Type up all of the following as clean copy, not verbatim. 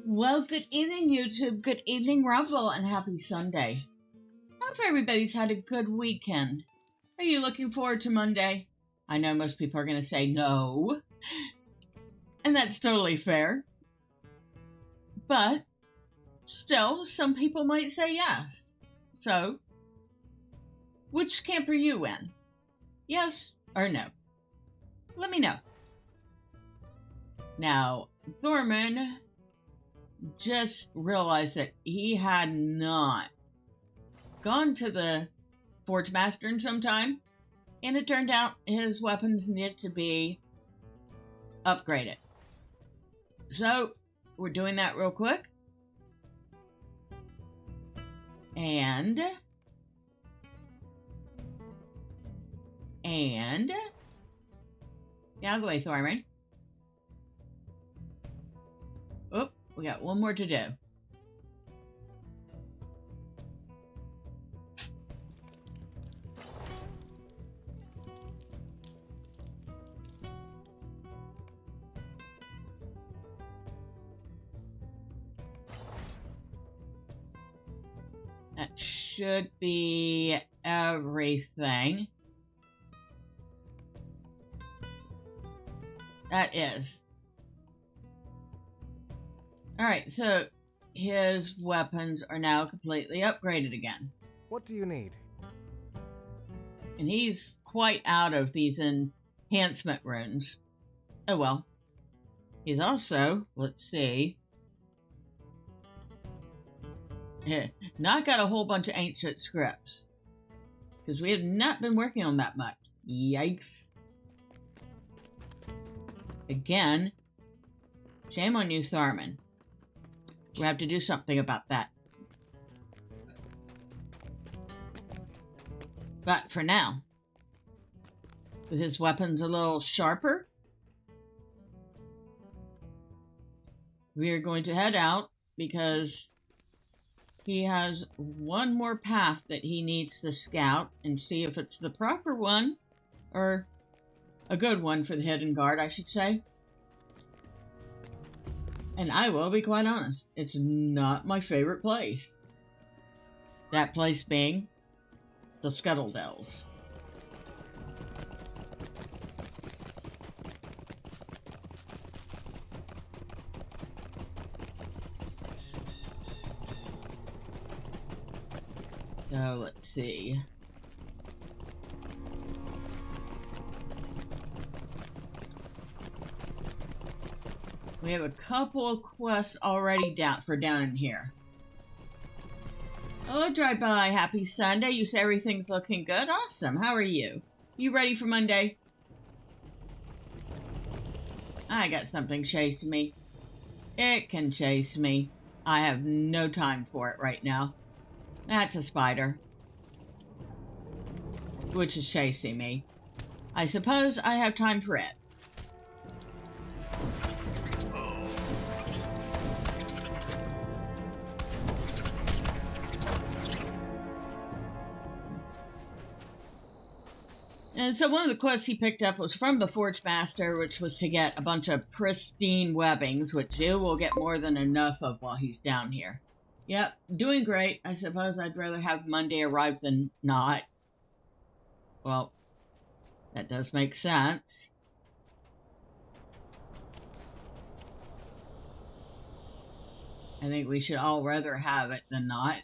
Well, good evening, YouTube. Good evening, Rumble, and happy Sunday. Hope everybody's had a good weekend. Are you looking forward to Monday? I know most people are going to say no, and that's totally fair. But still, some people might say yes. So, which camp are you in? Yes or no? Let me know. Now, Thormurn just realized that he had not gone to the Forge Master in some time, and it turned out his weapons needed to be upgraded. So, we're doing that real quick. And get out of the way, Thormurn. Oh, we got one more to do. That should be everything. That is. Alright, so his weapons are now completely upgraded again. What do you need? And he's quite out of these enhancement runes. Oh well. He's also, let's see, not got a whole bunch of ancient scripts. Because we have not been working on that much. Yikes. Again, shame on you, Thormurn. We have to do something about that. But for now, with his weapons a little sharper, we are going to head out because he has one more path that he needs to scout and see if it's the proper one, or a good one for the hidden guard, I should say. And I will be quite honest, it's not my favorite place. That place being the Scuttledells. So let's see. We have a couple of quests already down in here. Oh, drive by. Happy Sunday. You say everything's looking good? Awesome. How are you? You ready for Monday? I got something chasing me. It can chase me. I have no time for it right now. That's a spider, which is chasing me. I suppose I have time for it. And so one of the quests he picked up was from the Forge Master, which was to get a bunch of pristine webbings, which you will get more than enough of while he's down here. Yep, doing great. I suppose I'd rather have Monday arrive than not. Well, that does make sense. I think we should all rather have it than not.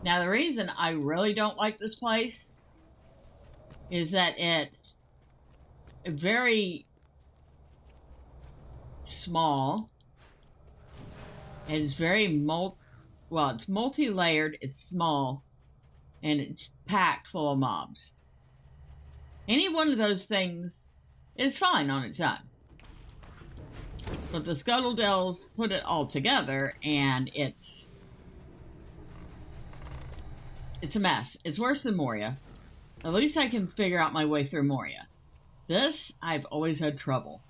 Now, the reason I really don't like this place is that it's very small. It's very it's multi-layered, it's small, and it's packed full of mobs. Any one of those things is fine on its own. But the Scuttledells put it all together, and it's a mess. It's worse than Moria. At least I can figure out my way through Moria. This, I've always had trouble.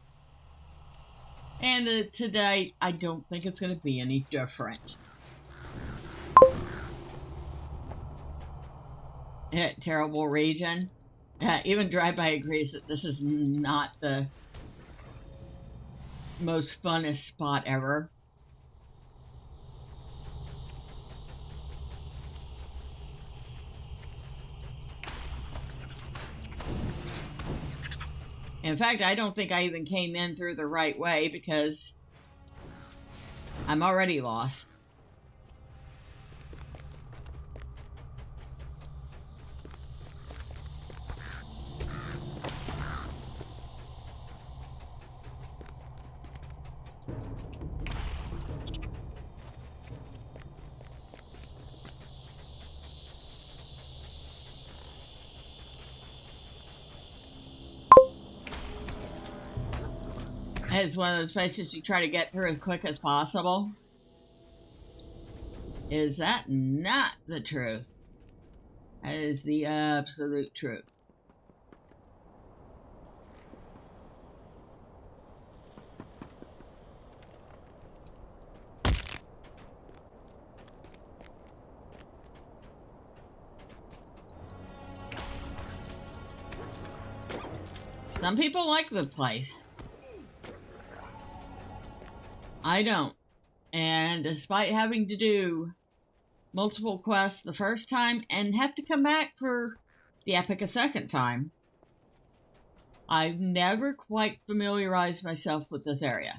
And today, I don't think it's going to be any different. Terrible region. Even Drive-By agrees that this is not the most funnest spot ever. In fact, I don't think I even came in through the right way because I'm already lost. It's one of those places you try to get through as quick as possible. Is that not the truth? That is the absolute truth. Some people like the place. I don't. And despite having to do multiple quests the first time and have to come back for the epic a second time, I've never quite familiarized myself with this area.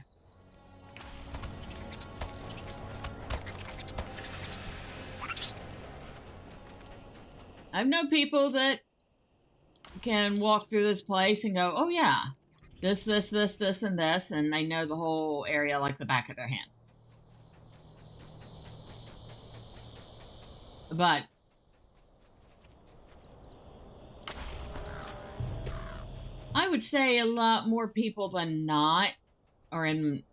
I've known people that can walk through this place and go, oh yeah, this, and this, and they know the whole area like the back of their hand. But I would say a lot more people than not are in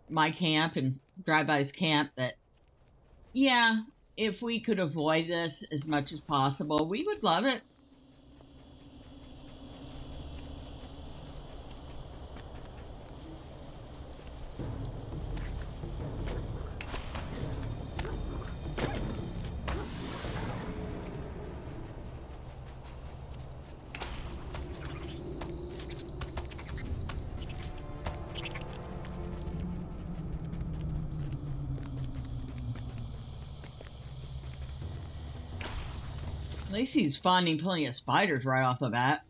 my camp and Drive-By's camp that, yeah, if we could avoid this as much as possible, we would love it. At least he's finding plenty of spiders right off the bat.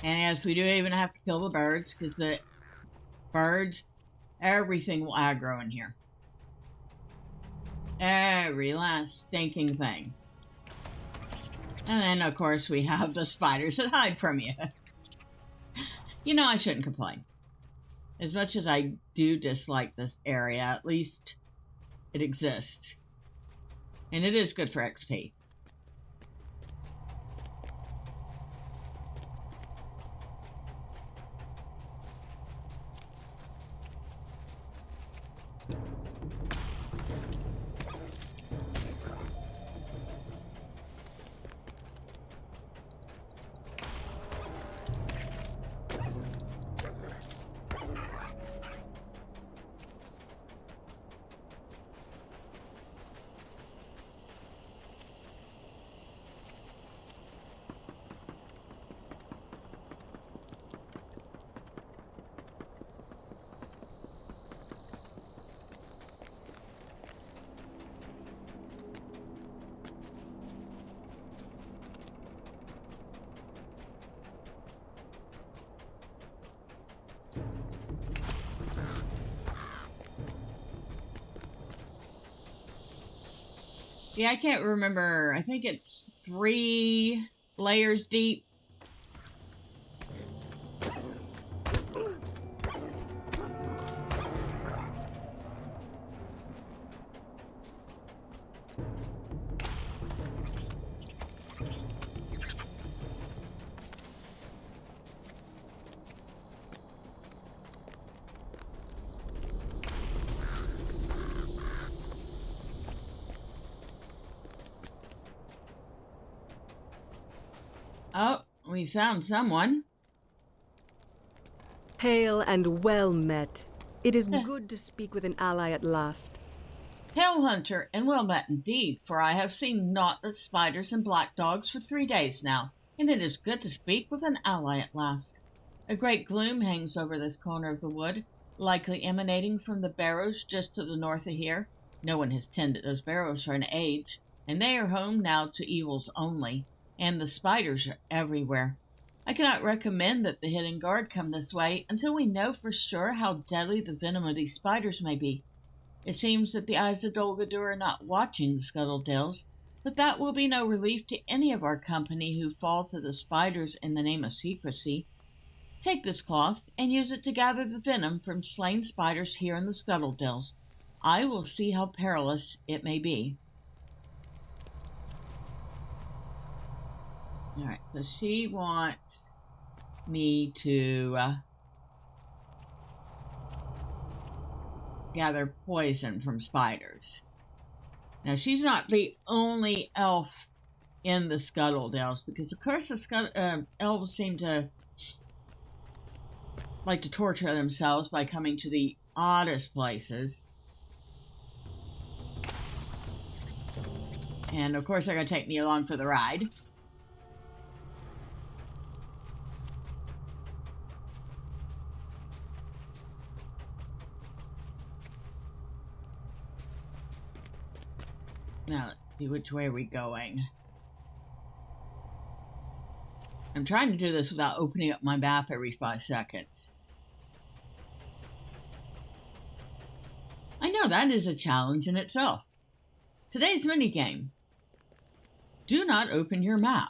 And yes, we do even have to kill the birds, because the birds, everything will aggro in here. Every last stinking thing. And then, of course, we have the spiders that hide from you. You know, I shouldn't complain. As much as I do dislike this area, at least it exists. And it is good for XP. Yeah, I can't remember. I think it's 3 layers deep. We found someone. Hail and well met. It is good to speak with an ally at last. Hail, Hunter, and well met indeed, for I have seen naught but spiders and black dogs for 3 days now, and it is good to speak with an ally at last. A great gloom hangs over this corner of the wood, likely emanating from the barrows just to the north of here. No one has tended those barrows for an age, and they are home now to evils only, and the spiders are everywhere. I cannot recommend that the hidden guard come this way until we know for sure how deadly the venom of these spiders may be. It seems that the eyes of Dolgadur are not watching the Scuttledells, but that will be no relief to any of our company who fall to the spiders in the name of secrecy. Take this cloth and use it to gather the venom from slain spiders here in the Scuttledells. I will see how perilous it may be. Alright, so she wants me to gather poison from spiders. Now, she's not the only elf in the Scuttledells, because of course the elves seem to like to torture themselves by coming to the oddest places. And of course they're going to take me along for the ride. Now, let's see, which way are we going? I'm trying to do this without opening up my map every 5 seconds. I know that is a challenge in itself. Today's minigame. Do not open your map.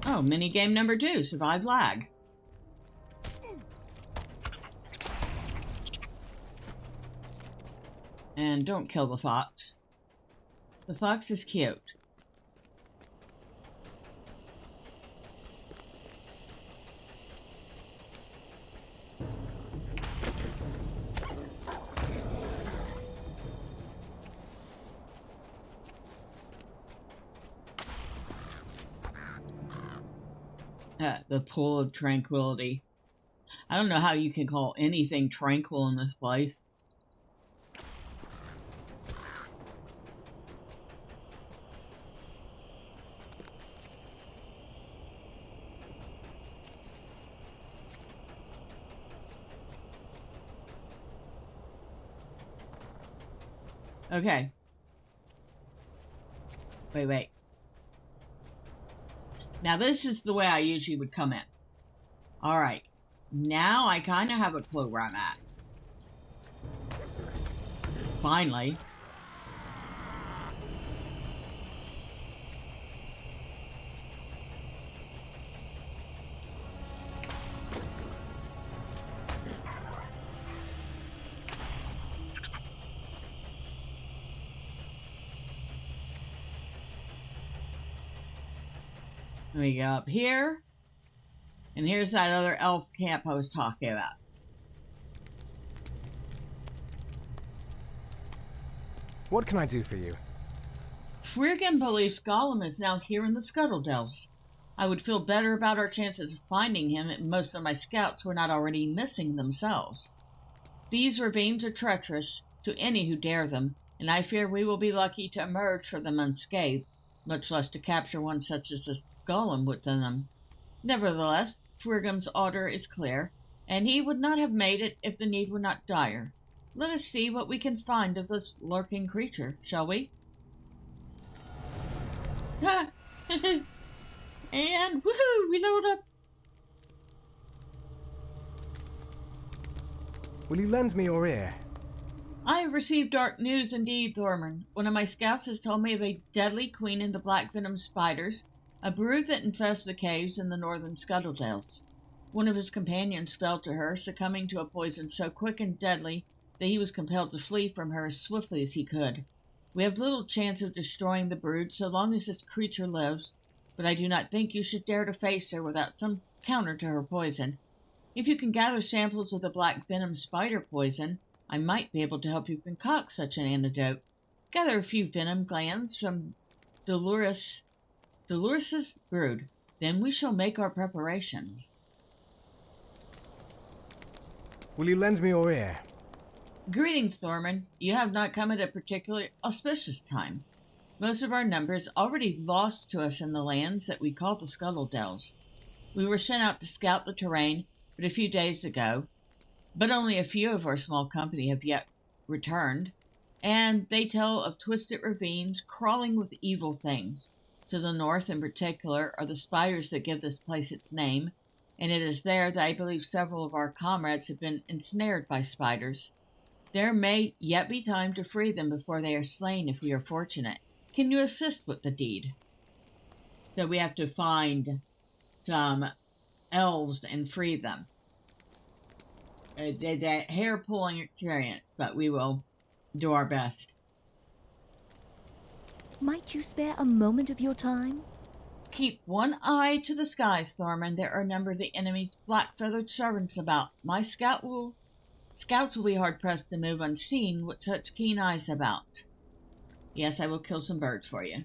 Oh, minigame number 2, survive lag. And don't kill the fox. The fox is cute. The pool of tranquility. I don't know how you can call anything tranquil in this place. Okay. Wait. Now this is the way I usually would come in. Alright. Now I kind of have a clue where I'm at. Finally. Let me go up here. And here's that other elf camp I was talking about. What can I do for you? Friggin' believes Gollum is now here in the Scuttledells. I would feel better about our chances of finding him if most of my scouts were not already missing themselves. These ravines are treacherous to any who dare them, and I fear we will be lucky to emerge from them unscathed, much less to capture one such as this Gollum within them. Nevertheless, Friggam's order is clear, and he would not have made it if the need were not dire. Let us see what we can find of this lurking creature, shall we? Ha! And woohoo! We load up! Will you lend me your ear? I have received dark news indeed, Thormurn. One of my scouts has told me of a deadly queen in the black venom spiders, a brood that infests the caves in the northern Scuttledells. One of his companions fell to her, succumbing to a poison so quick and deadly that he was compelled to flee from her as swiftly as he could. We have little chance of destroying the brood so long as this creature lives, but I do not think you should dare to face her without some counter to her poison. If you can gather samples of the black venom spider poison, I might be able to help you concoct such an antidote. Gather a few venom glands from Dolores's brood. Then we shall make our preparations. Will you lend me your ear? Greetings, Thormurn. You have not come at a particularly auspicious time. Most of our number is already lost to us in the lands that we call the Scuttledells. We were sent out to scout the terrain but a few days ago, but only a few of our small company have yet returned, and they tell of twisted ravines crawling with evil things. To the north in particular are the spiders that give this place its name, and it is there that I believe several of our comrades have been ensnared by spiders. There may yet be time to free them before they are slain if we are fortunate. Can you assist with the deed? So we have to find some elves and free them. That hair-pulling experience, but we will do our best. Might you spare a moment of your time? Keep one eye to the skies, Thormurn. There are a number of the enemy's black-feathered servants about. My scouts will be hard-pressed to move unseen with such keen eyes about. Yes, I will kill some birds for you.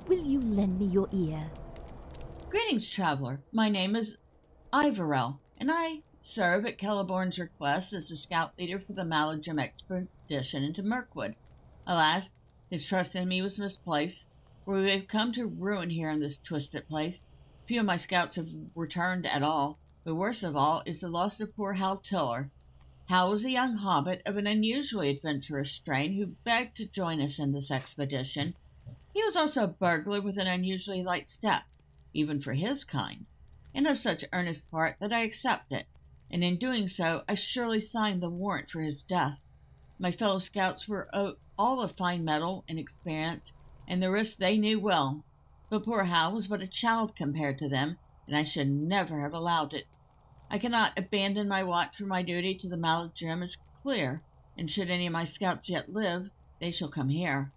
Will you lend me your ear? Greetings, traveler. My name is Ivorel, and I serve at Celeborn's request as the scout leader for the Malagrim expedition into Mirkwood. Alas, his trust in me was misplaced, for we have come to ruin here in this twisted place. Few of my scouts have returned at all, but worst of all is the loss of poor Hal Tiller. Hal was a young hobbit of an unusually adventurous strain who begged to join us in this expedition. He was also a burglar with an unusually light step, even for his kind, and of such earnest heart that I accepted, and in doing so I surely signed the warrant for his death. My fellow scouts were all of fine mettle and experience, and the risk they knew well, but poor Hal was but a child compared to them, and I should never have allowed it. I cannot abandon my watch for my duty to the Malagrim is clear, and should any of my scouts yet live, they shall come here.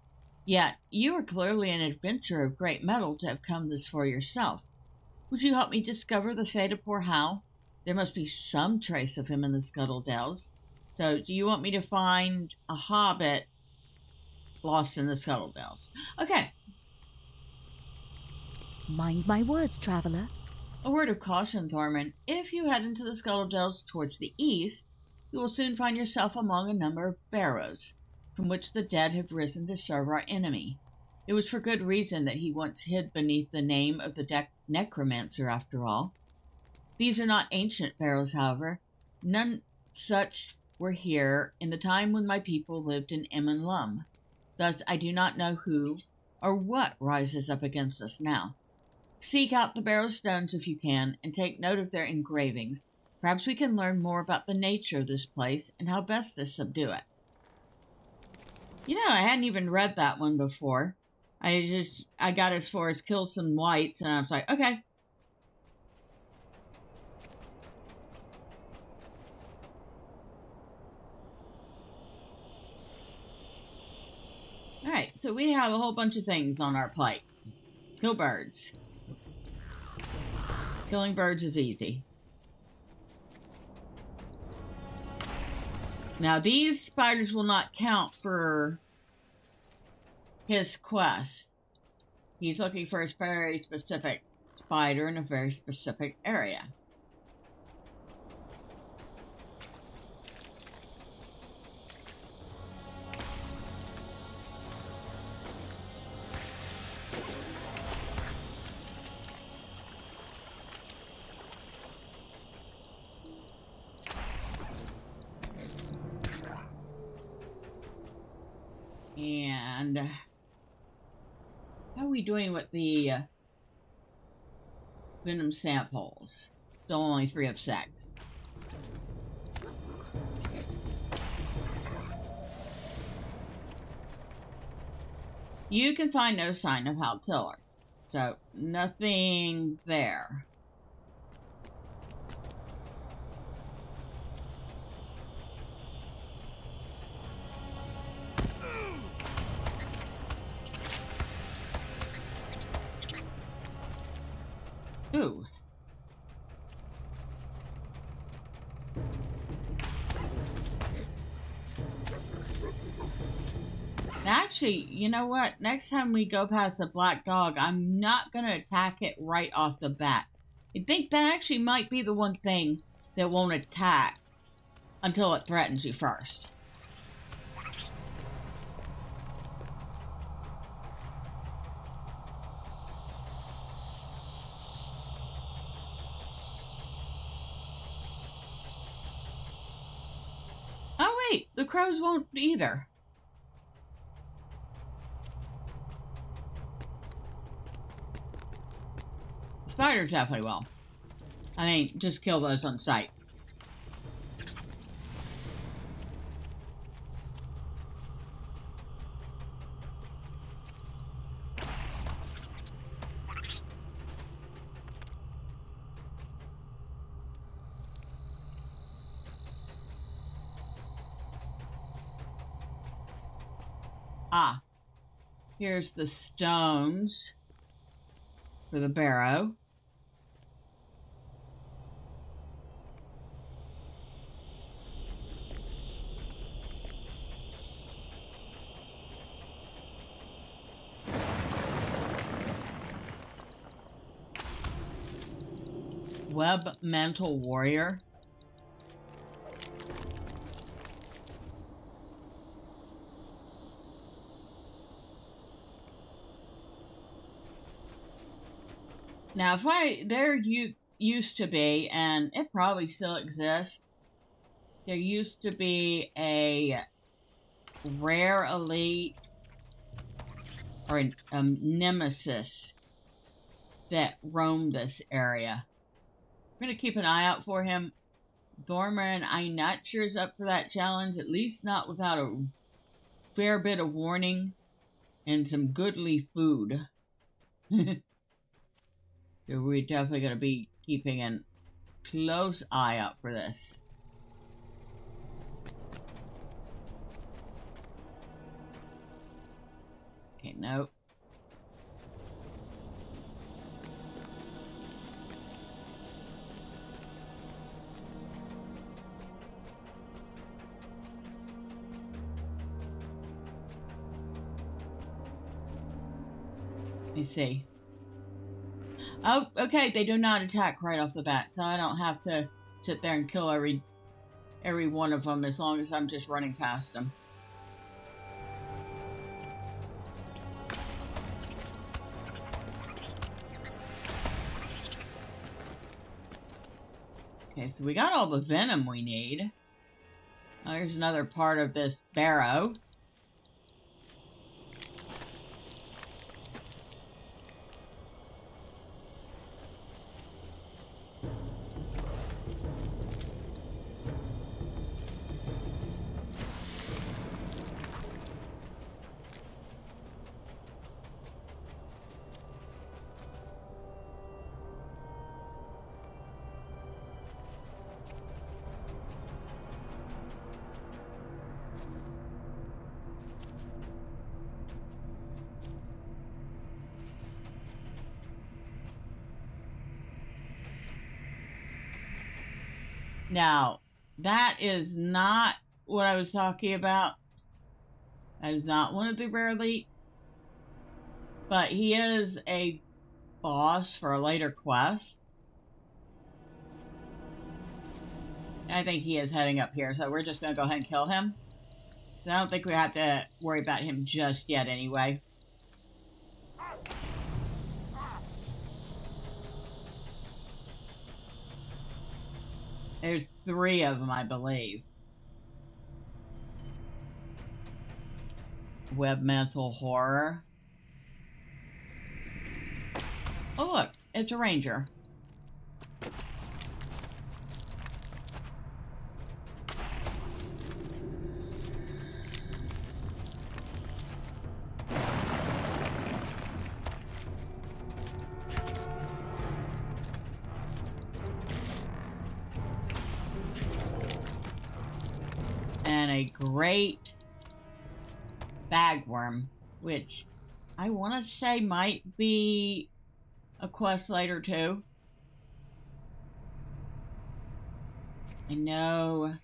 Yet, you are clearly an adventurer of great mettle to have come this far yourself. Would you help me discover the fate of poor Hal? There must be some trace of him in the Scuttledells. So, do you want me to find a hobbit lost in the Scuttledells? Okay. Mind my words, traveler. A word of caution, Thormurn. If you head into the Scuttledells towards the east, you will soon find yourself among a number of barrows, from which the dead have risen to serve our enemy. It was for good reason that he once hid beneath the name of the necromancer, after all. These are not ancient barrows, however. None such were here in the time when my people lived in Emyn Lum. Thus, I do not know who or what rises up against us now. Seek out the barrow stones if you can, and take note of their engravings. Perhaps we can learn more about the nature of this place and how best to subdue it. You know, I hadn't even read that one before. I got as far as kill some whites, and I was like, okay. Alright, so we have a whole bunch of things on our plate. Kill birds. Killing birds is easy. Now, these spiders will not count for his quest. He's looking for a very specific spider in a very specific area. And how are we doing with the venom samples? Still only 3 of 6. You can find no sign of Hal Tiller, so nothing there. Actually, you know what? Next time we go past the black dog, I'm not going to attack it right off the bat. I think that actually might be the one thing that won't attack until it threatens you first. Oh wait, the crows won't either. Spiders definitely will. I mean, just kill those on sight. Ah, here's the stones for the barrow. Web Mental Warrior. Now, there used to be, and it probably still exists, there used to be a rare elite or a nemesis that roamed this area. I'm going to keep an eye out for him. Thormurn, I'm not sure is up for that challenge, at least not without a fair bit of warning and some goodly food. So we're definitely going to be keeping a close eye out for this. Okay, nope. Let me see. Oh, okay, they do not attack right off the bat, so I don't have to sit there and kill every one of them as long as I'm just running past them. Okay, so we got all the venom we need. Oh, there's another part of this barrow. Now, that is not what I was talking about. That is not one of the rare elite. But he is a boss for a later quest. I think he is heading up here, so we're just going to go ahead and kill him. I don't think we have to worry about him just yet anyway. There's 3 of them, I believe. Web Mental Horror. Oh look, it's a ranger. And a great bagworm, which I want to say might be a quest later too. I know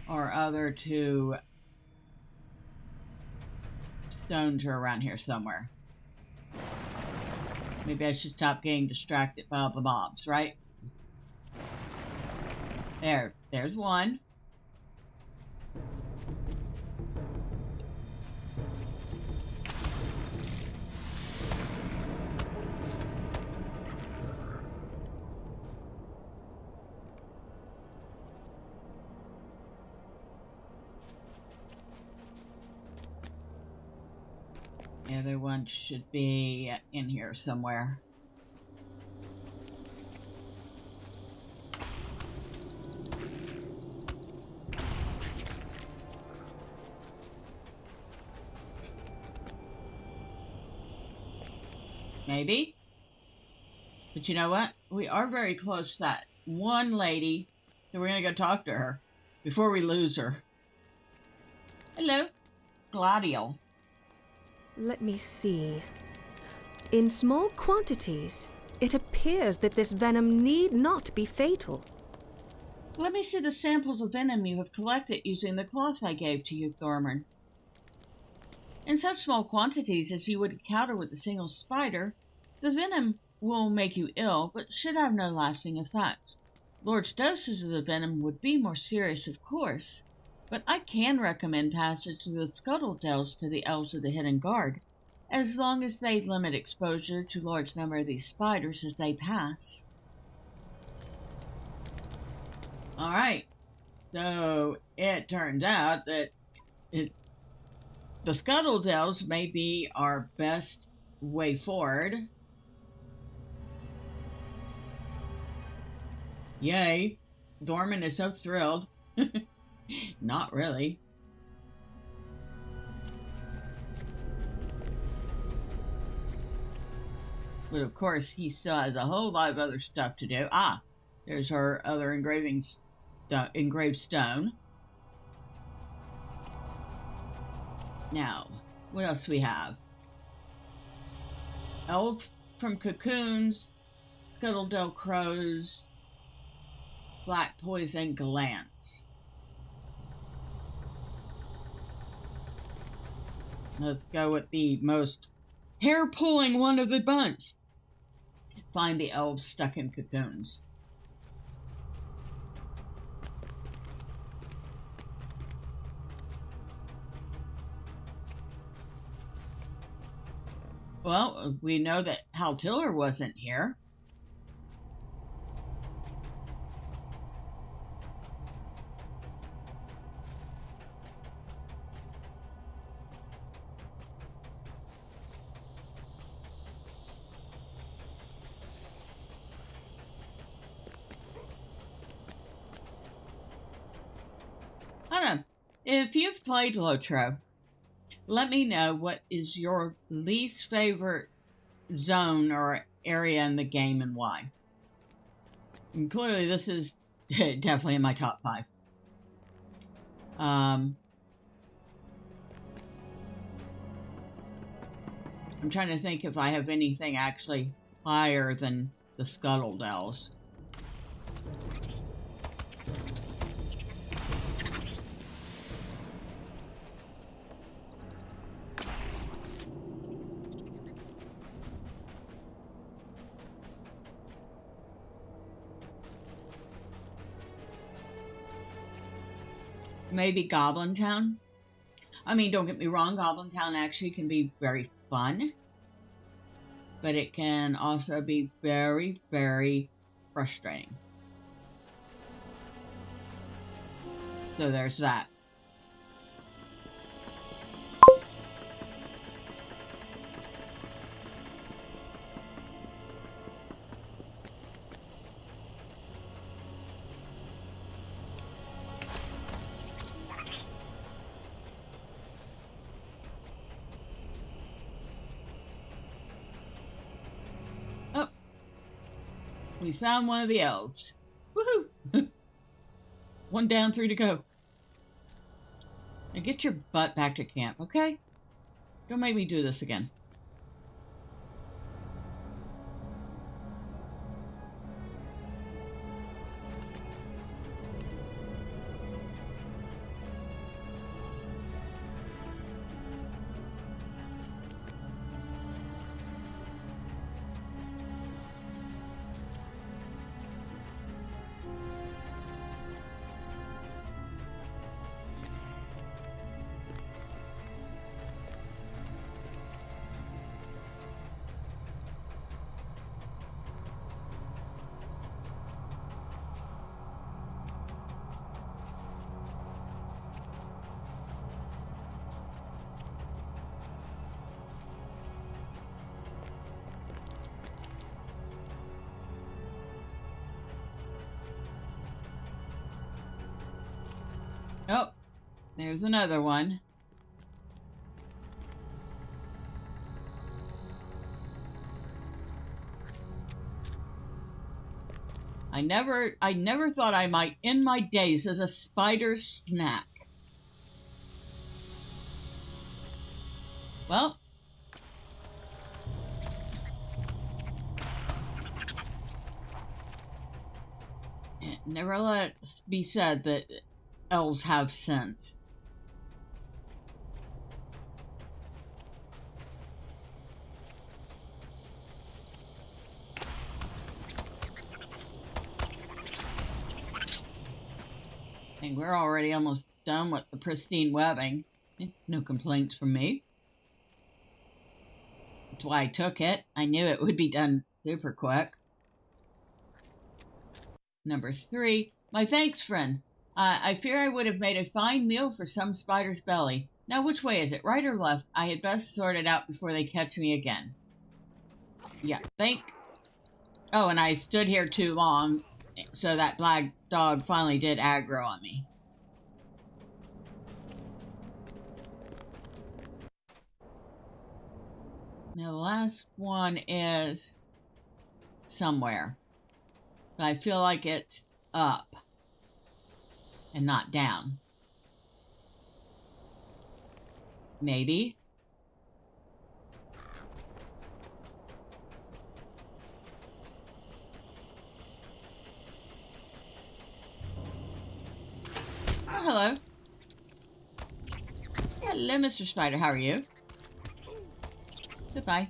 our other 2 stones are around here somewhere. Maybe I should stop getting distracted by all the mobs, right? There's one. The other one should be in here somewhere. Maybe. But you know what? We are very close to that one lady, so we're going to go talk to her before we lose her. Hello, Gladial. Let me see. In small quantities, it appears that this venom need not be fatal. Let me see the samples of venom you have collected using the cloth I gave to you, Thormurn. In such small quantities as you would encounter with a single spider, the venom will make you ill, but should have no lasting effects. Large doses of the venom would be more serious, of course, but I can recommend passage to the Scuttledells to the Elves of the Hidden Guard, as long as they limit exposure to large number of these spiders as they pass. Alright, so it turns out that the Scuttledells may be our best way forward. Yay, Thormurn is so thrilled. Not really. But of course, he still has a whole lot of other stuff to do. Ah, there's her other engraved stone. Now, what else do we have? Elf from cocoons, Scuttledell crows, black poison glands. Let's go with the most hair-pulling one of the bunch. Find the elves stuck in cocoons. Well, we know that Haltiller wasn't here. Anna, if you've played LOTRO, let me know what is your least favorite zone or area in the game and why. And clearly this is definitely in my top 5. I'm trying to think if I have anything actually higher than the Scuttledells. Maybe Goblin Town. I mean, don't get me wrong, Goblin Town actually can be very fun, but it can also be very, very frustrating. So there's that. We found one of the elves. Woohoo! 1 down, 3 to go. Now get your butt back to camp, okay? Don't make me do this again. There's another one. I never thought I might end my days as a spider snack. Well, never let it be said that elves have sense. And we're already almost done with the pristine webbing. No complaints from me. That's why I took it. I knew it would be done super quick. Number 3. My thanks, friend. I fear I would have made a fine meal for some spider's belly. Now, which way is it? Right or left? I had best sort it out before they catch me again. Yeah, Oh, and I stood here too long, so that black dog finally did aggro on me. Now, the last one is somewhere. But I feel like it's up and not down. Maybe. Oh, hello. Hello, Mr. Spider. How are you? Goodbye.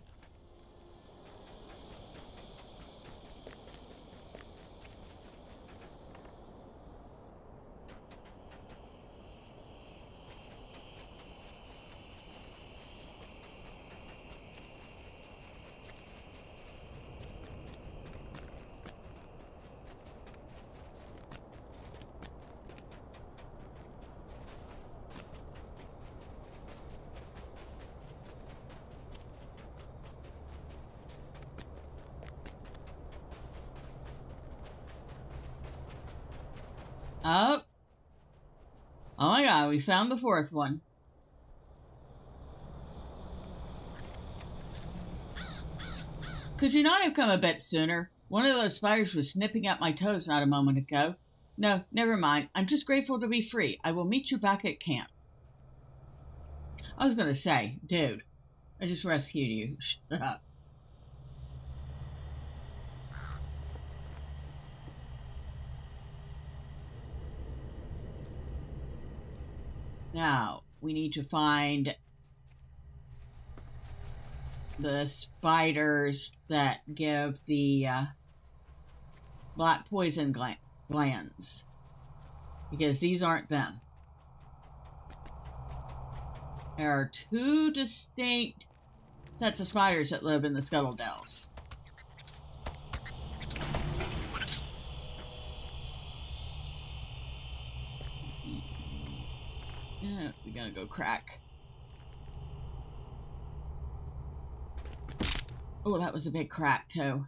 Oh. Oh my god, we found the 4th one. Could you not have come a bit sooner? One of those spiders was snipping at my toes not a moment ago. No, never mind. I'm just grateful to be free. I will meet you back at camp. I was gonna say, dude, I just rescued you. Shut up. Now, we need to find the spiders that give the black poison glands. Because these aren't them. There are 2 distinct sets of spiders that live in the Scuttledells. Yeah, we're gonna go crack. Oh, that was a big crack, too.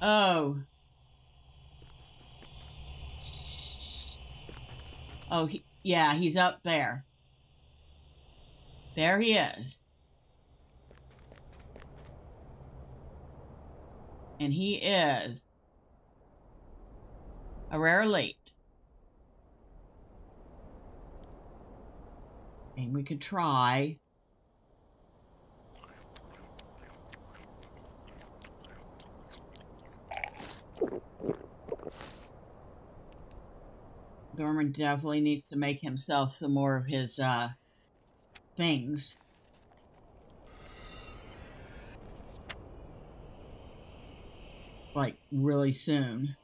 Oh. Oh, yeah, he's up there. There he is. And he is a rare elite. And we could try. Thormurn definitely needs to make himself some more of his things. Like, really soon.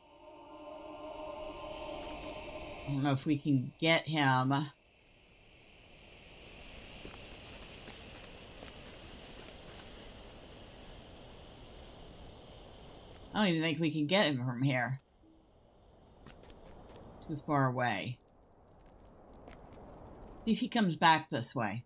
I don't know if we can get him. I don't even think we can get him from here. too far away. See if he comes back this way.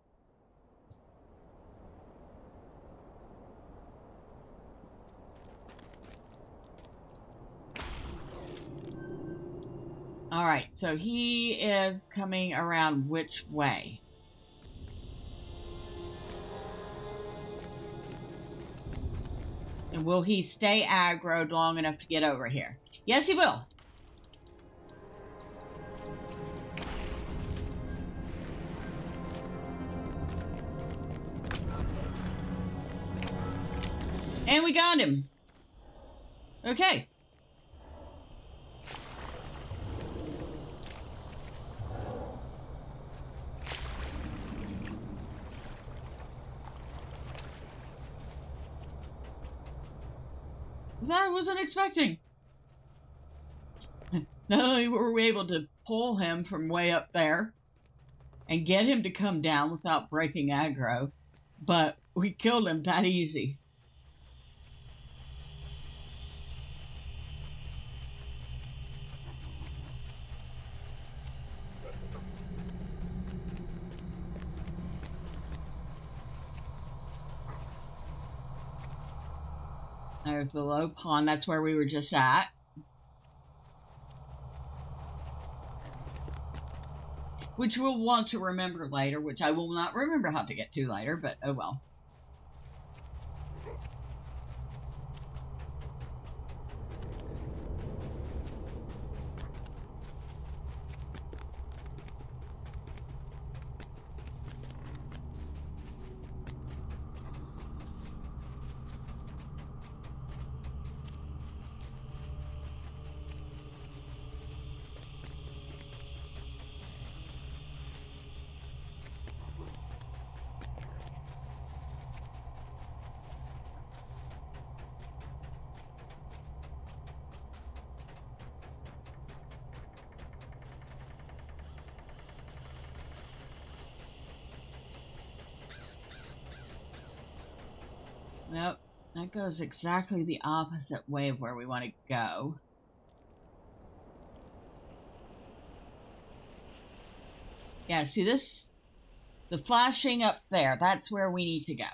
All right, so he is coming around which way? And will he stay aggroed long enough to get over here? Yes, he will. And we got him. Okay. That I wasn't expecting. Not only were we able to pull him from way up there and get him to come down without breaking aggro, but we killed him that easy. There's the low pond. That's where we were just at. Which we'll want to remember later, which I will not remember how to get to later, but oh well. Nope, that goes exactly the opposite way of where we want to go. Yeah, see this? The flashing up there, that's where we need to go.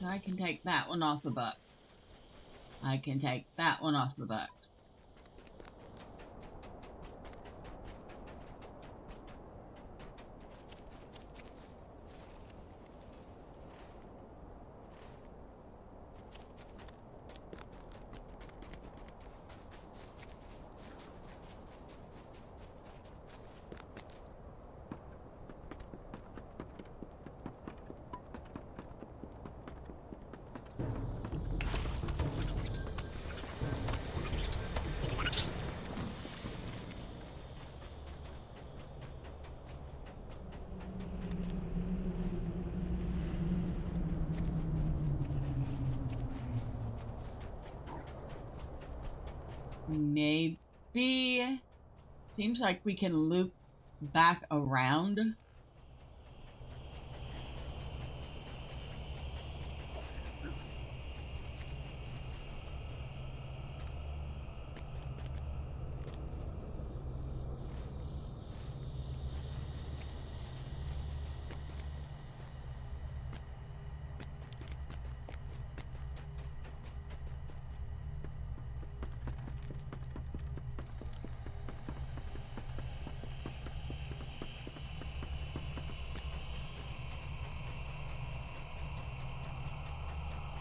So I can take that one off the buck. I can take that one off the buck. Maybe. Seems like we can loop back around.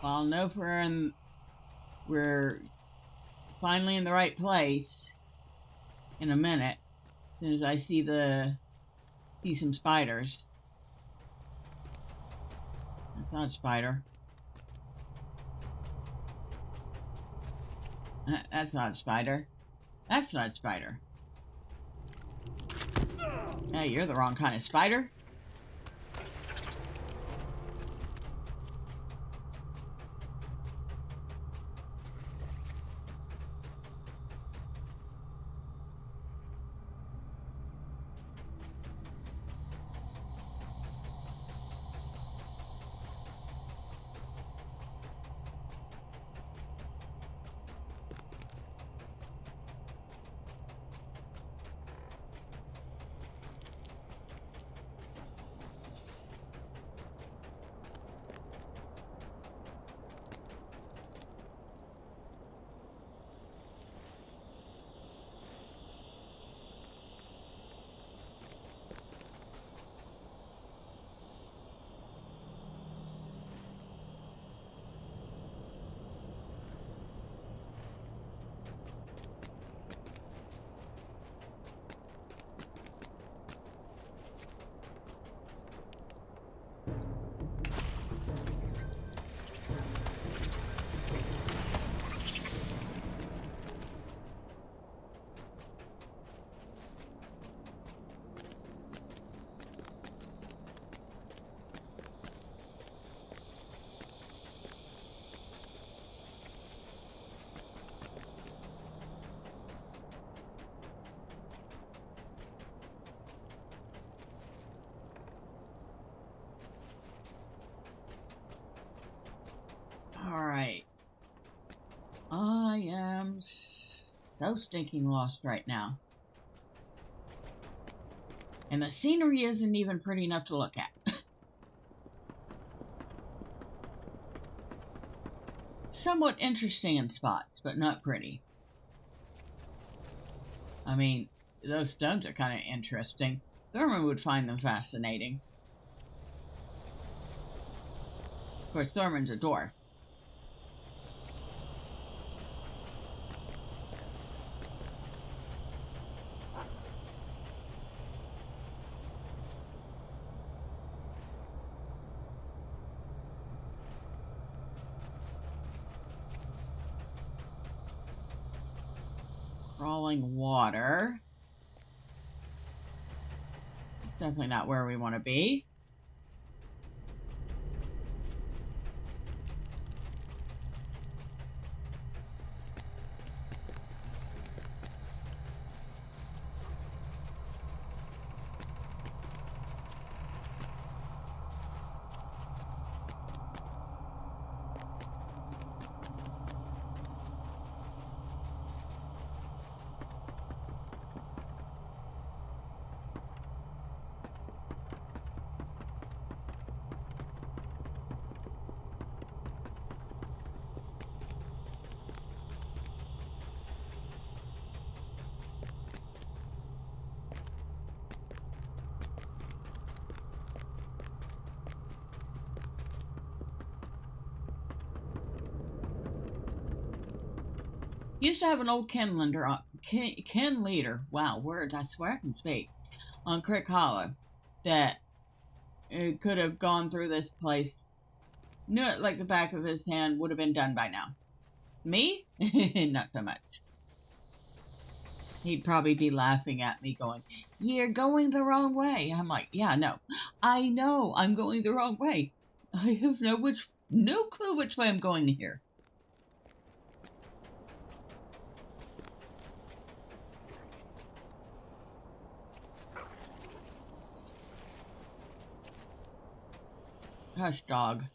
I'll know if we're finally in the right place in a minute. As soon as I see some spiders. That's not a spider. That's not a spider. That's not a spider. Hey, you're the wrong kind of spider. Alright. I am so stinking lost right now. And the scenery isn't even pretty enough to look at. Somewhat interesting in spots, but not pretty. I mean, those stones are kind of interesting. Thormurn would find them fascinating. Of course, Thormurn's a dwarf. Crawling water. Definitely not where we want to be. Used to have an old Ken leader. Wow, words! I swear I can speak. On Crick Hollow, that could have gone through this place. Knew it like the back of his hand. Would have been done by now. Me? Not so much. He'd probably be laughing at me, going, "You're going the wrong way." I'm like, "Yeah, no, I know I'm going the wrong way. I have no clue which way I'm going here." Hush, dog.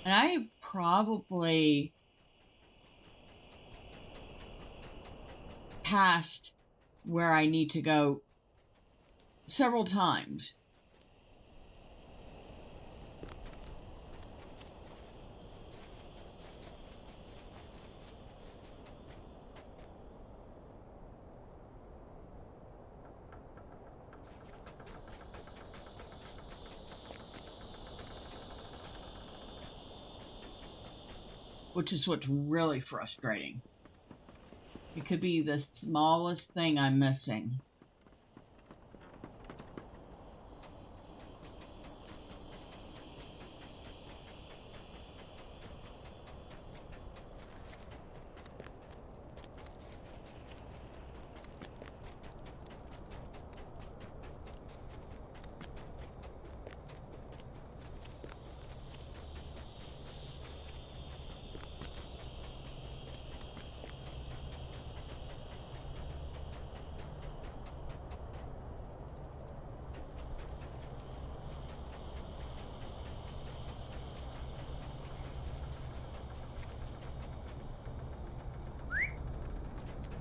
And I probably passed where I need to go several times. Which is what's really frustrating. It could be the smallest thing I'm missing.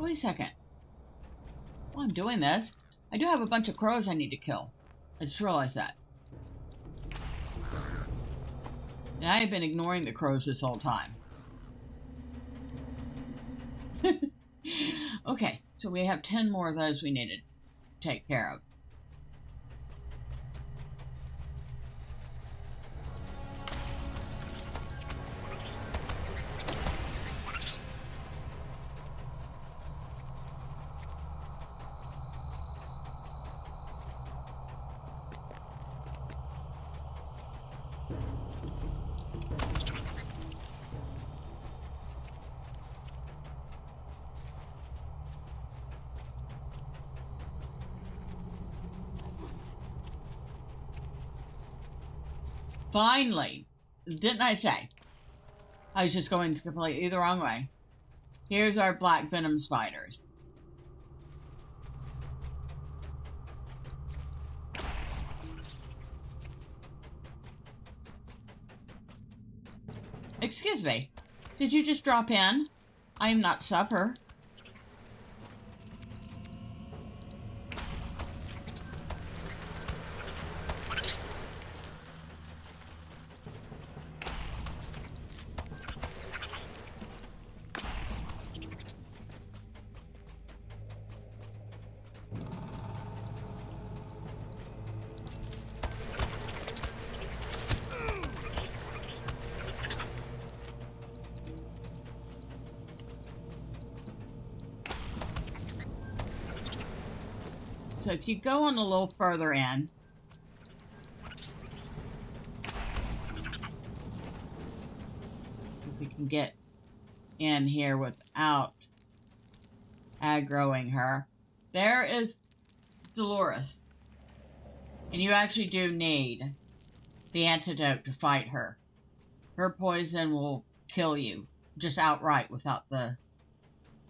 Wait a second. While I'm doing this, I do have a bunch of crows I need to kill. I just realized that. And I have been ignoring the crows this whole time. Okay, so we have 10 more of those we need to take care of. Finally, didn't I say? I was just going completely the wrong way. Here's our black venom spiders. Excuse me, did you just drop in? I am not supper. So if you go on a little further in, if we can get in here without aggroing her, there is Dolores. And you actually do need the antidote to fight her. Her poison will kill you just outright without the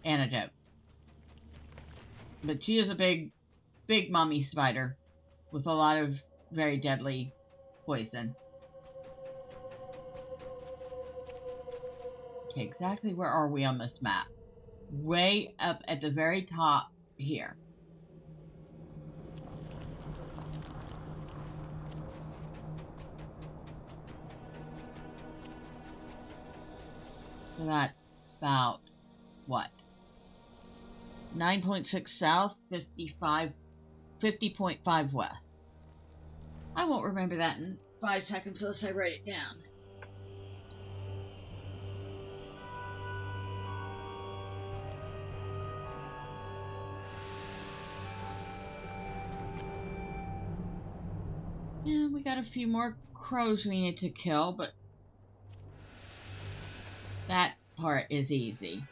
antidote. But she is a big mummy spider with a lot of very deadly poison. Okay, exactly where are we on this map? Way up at the very top here. So that's about, what? 9.6 south, 50.5 west. I won't remember that in 5 seconds unless I write it down. Yeah, we got a few more crows we need to kill, but that part is easy.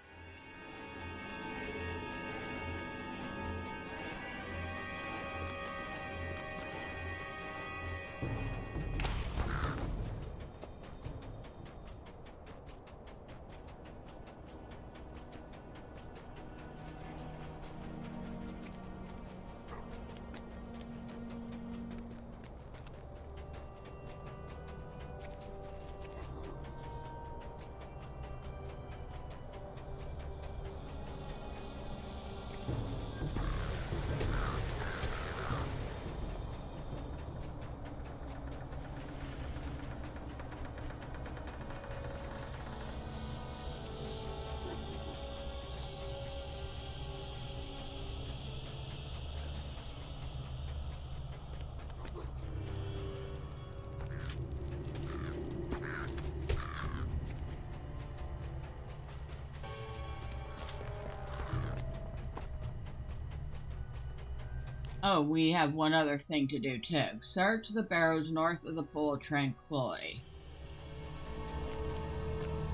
Oh, we have one other thing to do too. Search the barrows north of the Pool of Tranquility.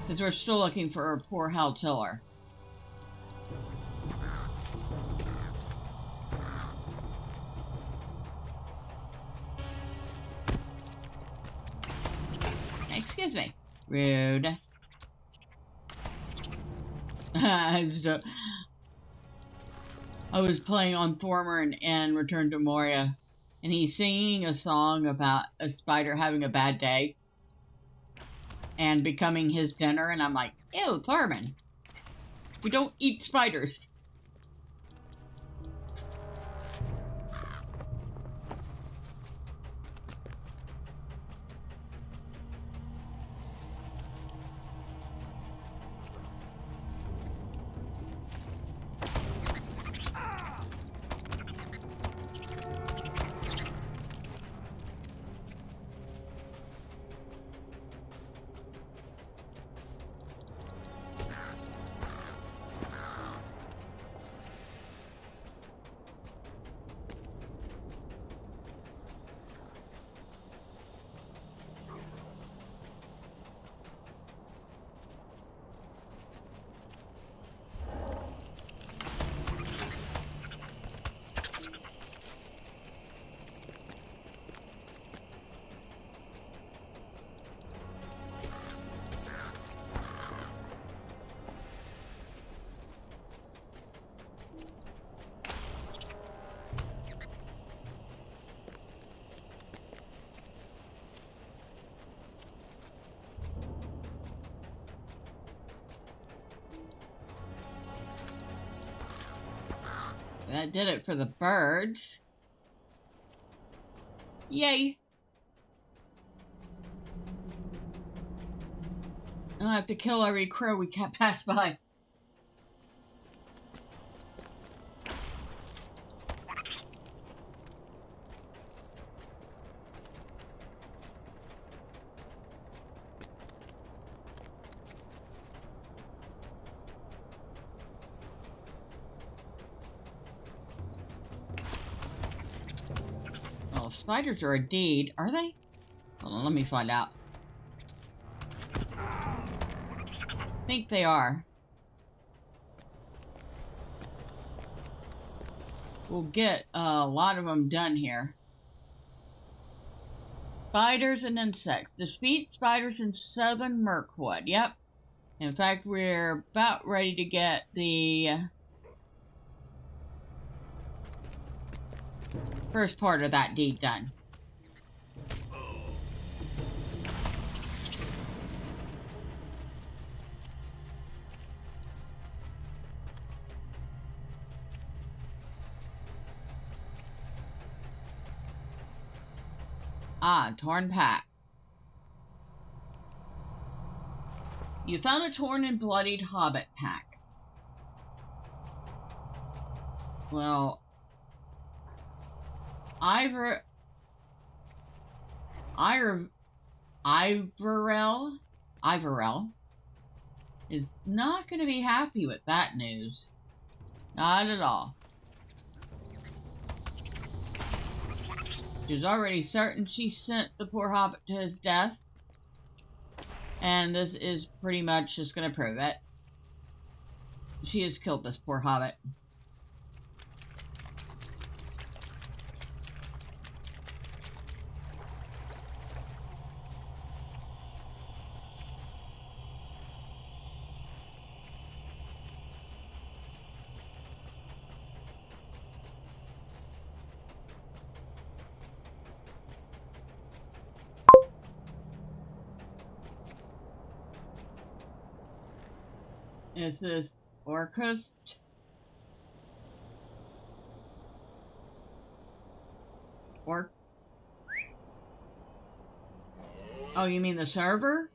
Because we're still looking for a poor Hal Tiller. Excuse me. Rude. I was playing on Thormurn and Return to Moria, and he's singing a song about a spider having a bad day and becoming his dinner, and I'm like, ew, Thormurn, we don't eat spiders. That did it for the birds. Yay! I don't have to kill every crow we can't pass by. Well, spiders are a deed, are they? Hold on, let me find out. I think they are. We'll get a lot of them done here. Spiders and insects. Defeat spiders in southern Mirkwood. Yep. In fact, we're about ready to get the first part of that deed done. Ah, torn pack. You found a torn and bloodied hobbit pack. Well, Ivorel is not going to be happy with that news. Not at all. She was already certain she sent the poor hobbit to his death. And this is pretty much just going to prove it. She has killed this poor hobbit. Is this Orcust? Oh, you mean the server?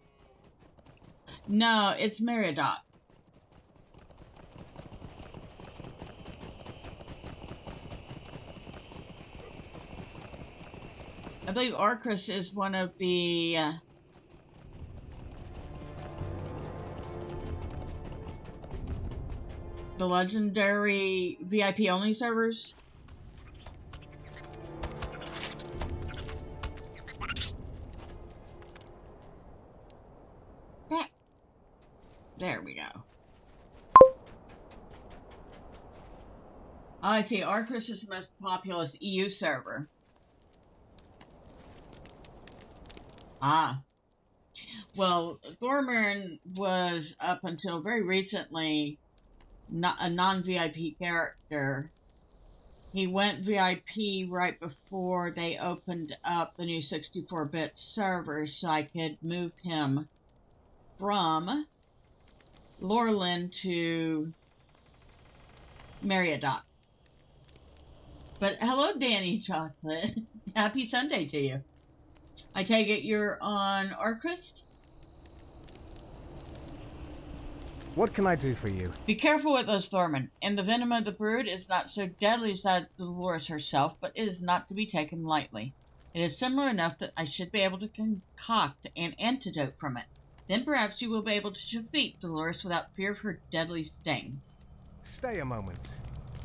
No, it's Meriadoc. I believe Orcust is one of the legendary VIP only servers. There we go. Oh, I see. Orcust is the most populous EU server. Ah. Well, Thormurn was up until very recently not a non-VIP character. He went VIP right before they opened up the new 64-bit server, so I could move him from Lorelyn to Meriadoc. But hello, Danny Chocolate. Happy Sunday to you. I take it you're on Orcust? What can I do for you? Be careful with those Thormurn. And the venom of the brood is not so deadly as that of Dolores herself, but it is not to be taken lightly. It is similar enough that I should be able to concoct an antidote from it. Then perhaps you will be able to defeat Dolores without fear of her deadly sting. Stay a moment.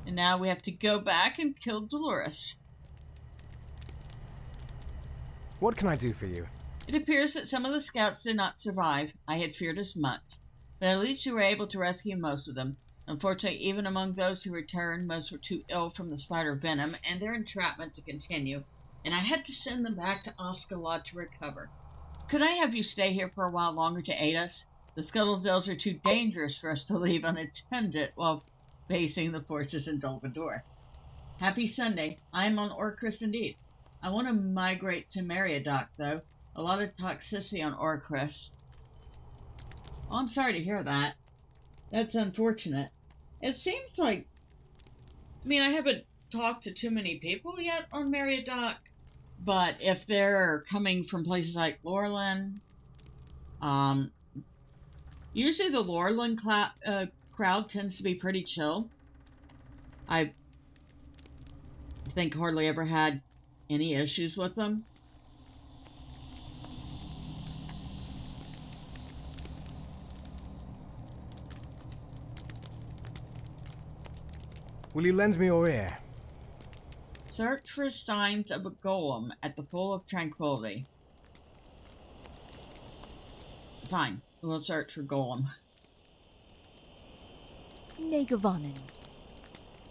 And now we have to go back and kill Dolores. What can I do for you? It appears that some of the scouts did not survive. I had feared as much. But at least you were able to rescue most of them. Unfortunately, even among those who returned, most were too ill from the spider venom and their entrapment to continue, and I had to send them back to Oscalod to recover. Could I have you stay here for a while longer to aid us? The Scuttledells are too dangerous for us to leave unattended while facing the forces in Dolvador. Happy Sunday. I am on Orcust indeed. I want to migrate to Meriadoc, though. A lot of toxicity on Orcust. Oh, I'm sorry to hear that. That's unfortunate. It seems like I mean, I haven't talked to too many people yet on Meriadoc, but if they're coming from places like Lorelin, um, usually the Lorelin crowd tends to be pretty chill. I think hardly ever had any issues with them. Will you lend me your ear? Search for signs of a golem at the Pool of Tranquility. Fine, we'll search for golem. Negavanen.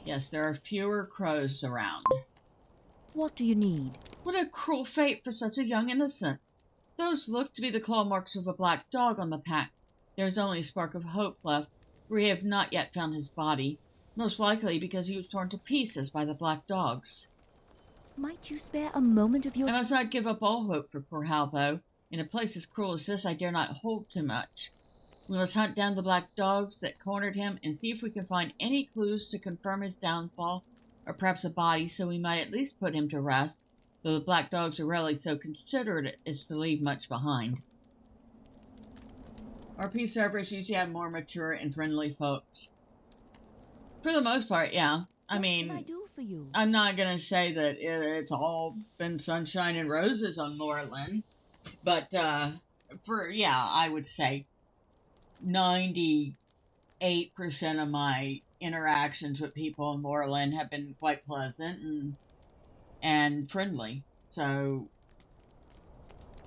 Yes, there are fewer crows around. What do you need? What a cruel fate for such a young innocent. Those look to be the claw marks of a black dog on the pack. There is only a spark of hope left. We have not yet found his body, most likely because he was torn to pieces by the black dogs. Might you spare a moment of your... I must not give up all hope for poor Hal, though. In a place as cruel as this, I dare not hope too much. We must hunt down the black dogs that cornered him and see if we can find any clues to confirm his downfall, or perhaps a body, so we might at least put him to rest, though the black dogs are rarely so considerate as to leave much behind. RP servers usually have more mature and friendly folks. For the most part, yeah. What can I do for you? I'm not going to say that it's all been sunshine and roses on Lorelin, but I would say 98% of my interactions with people in Lorelin have been quite pleasant and friendly. So,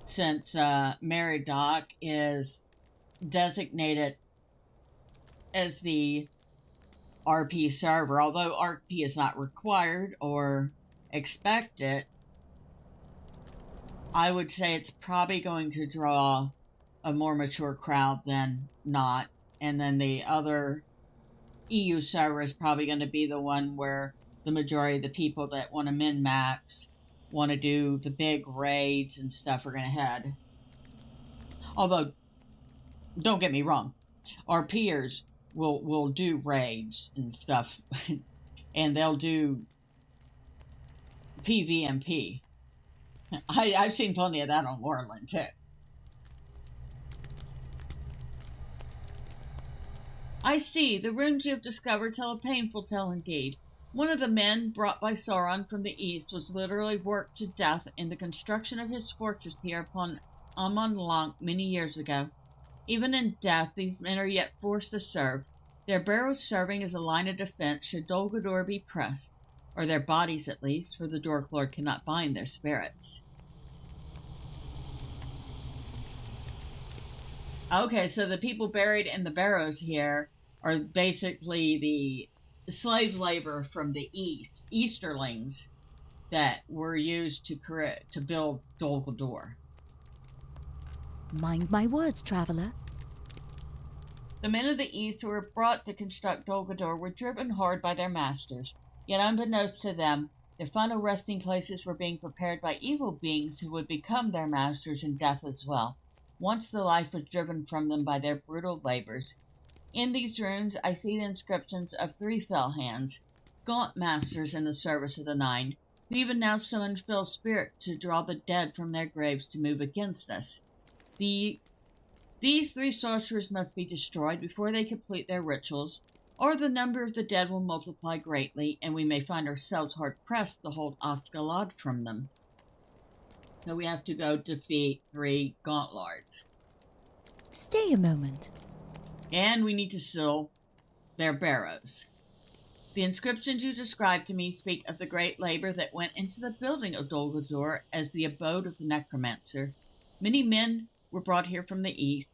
since Meriadoc is designated as the RP server, although RP is not required or expected, I would say it's probably going to draw a more mature crowd than not. And then the other EU server is probably going to be the one where the majority of the people that want to min-max, want to do the big raids and stuff are going to head. Although, don't get me wrong, our peers will do raids and stuff, and they'll do PvMP. I've seen plenty of that on Lorelin too. I see. The runes you have discovered tell a painful tale indeed. One of the men brought by Sauron from the east was literally worked to death in the construction of his fortress here upon Amon Lanc many years ago. Even in death, these men are yet forced to serve, their barrows serving as a line of defense should Dol Guldur be pressed, or their bodies at least, for the Dork Lord cannot bind their spirits. Okay, so the people buried in the barrows here are basically the slave labor from the east, Easterlings, that were used to build Dol Guldur. Mind my words, traveler. The men of the east who were brought to construct Dol Guldur were driven hard by their masters, yet unbeknownst to them, their final resting places were being prepared by evil beings who would become their masters in death as well, once the life was driven from them by their brutal labors. In these runes I see the inscriptions of 3 fell hands, gaunt masters in the service of the Nine, who even now summon fell spirit to draw the dead from their graves to move against us. These 3 sorcerers must be destroyed before they complete their rituals, or the number of the dead will multiply greatly, and we may find ourselves hard-pressed to hold Osgiliath from them. So we have to go defeat 3 Gaunt Lords. Stay a moment. And we need to seal their barrows. The inscriptions you described to me speak of the great labor that went into the building of Dol Guldur as the abode of the necromancer. Many men were brought here from the east,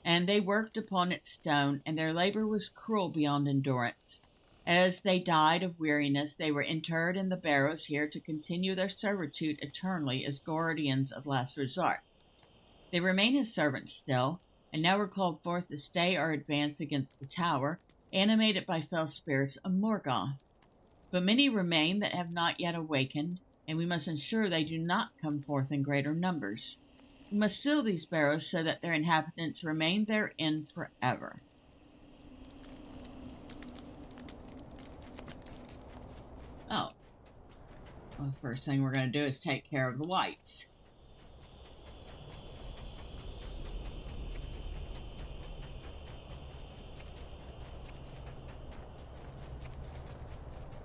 and they worked upon its stone, and their labor was cruel beyond endurance. As they died of weariness, they were interred in the barrows here to continue their servitude eternally as guardians of last resort. They remain his servants still, and now are called forth to stay our advance against the tower, animated by fell spirits of Morgoth. But many remain that have not yet awakened, and we must ensure they do not come forth in greater numbers. We must seal these barrows so that their inhabitants remain therein forever. Well, the first thing we're going to do is take care of the whites.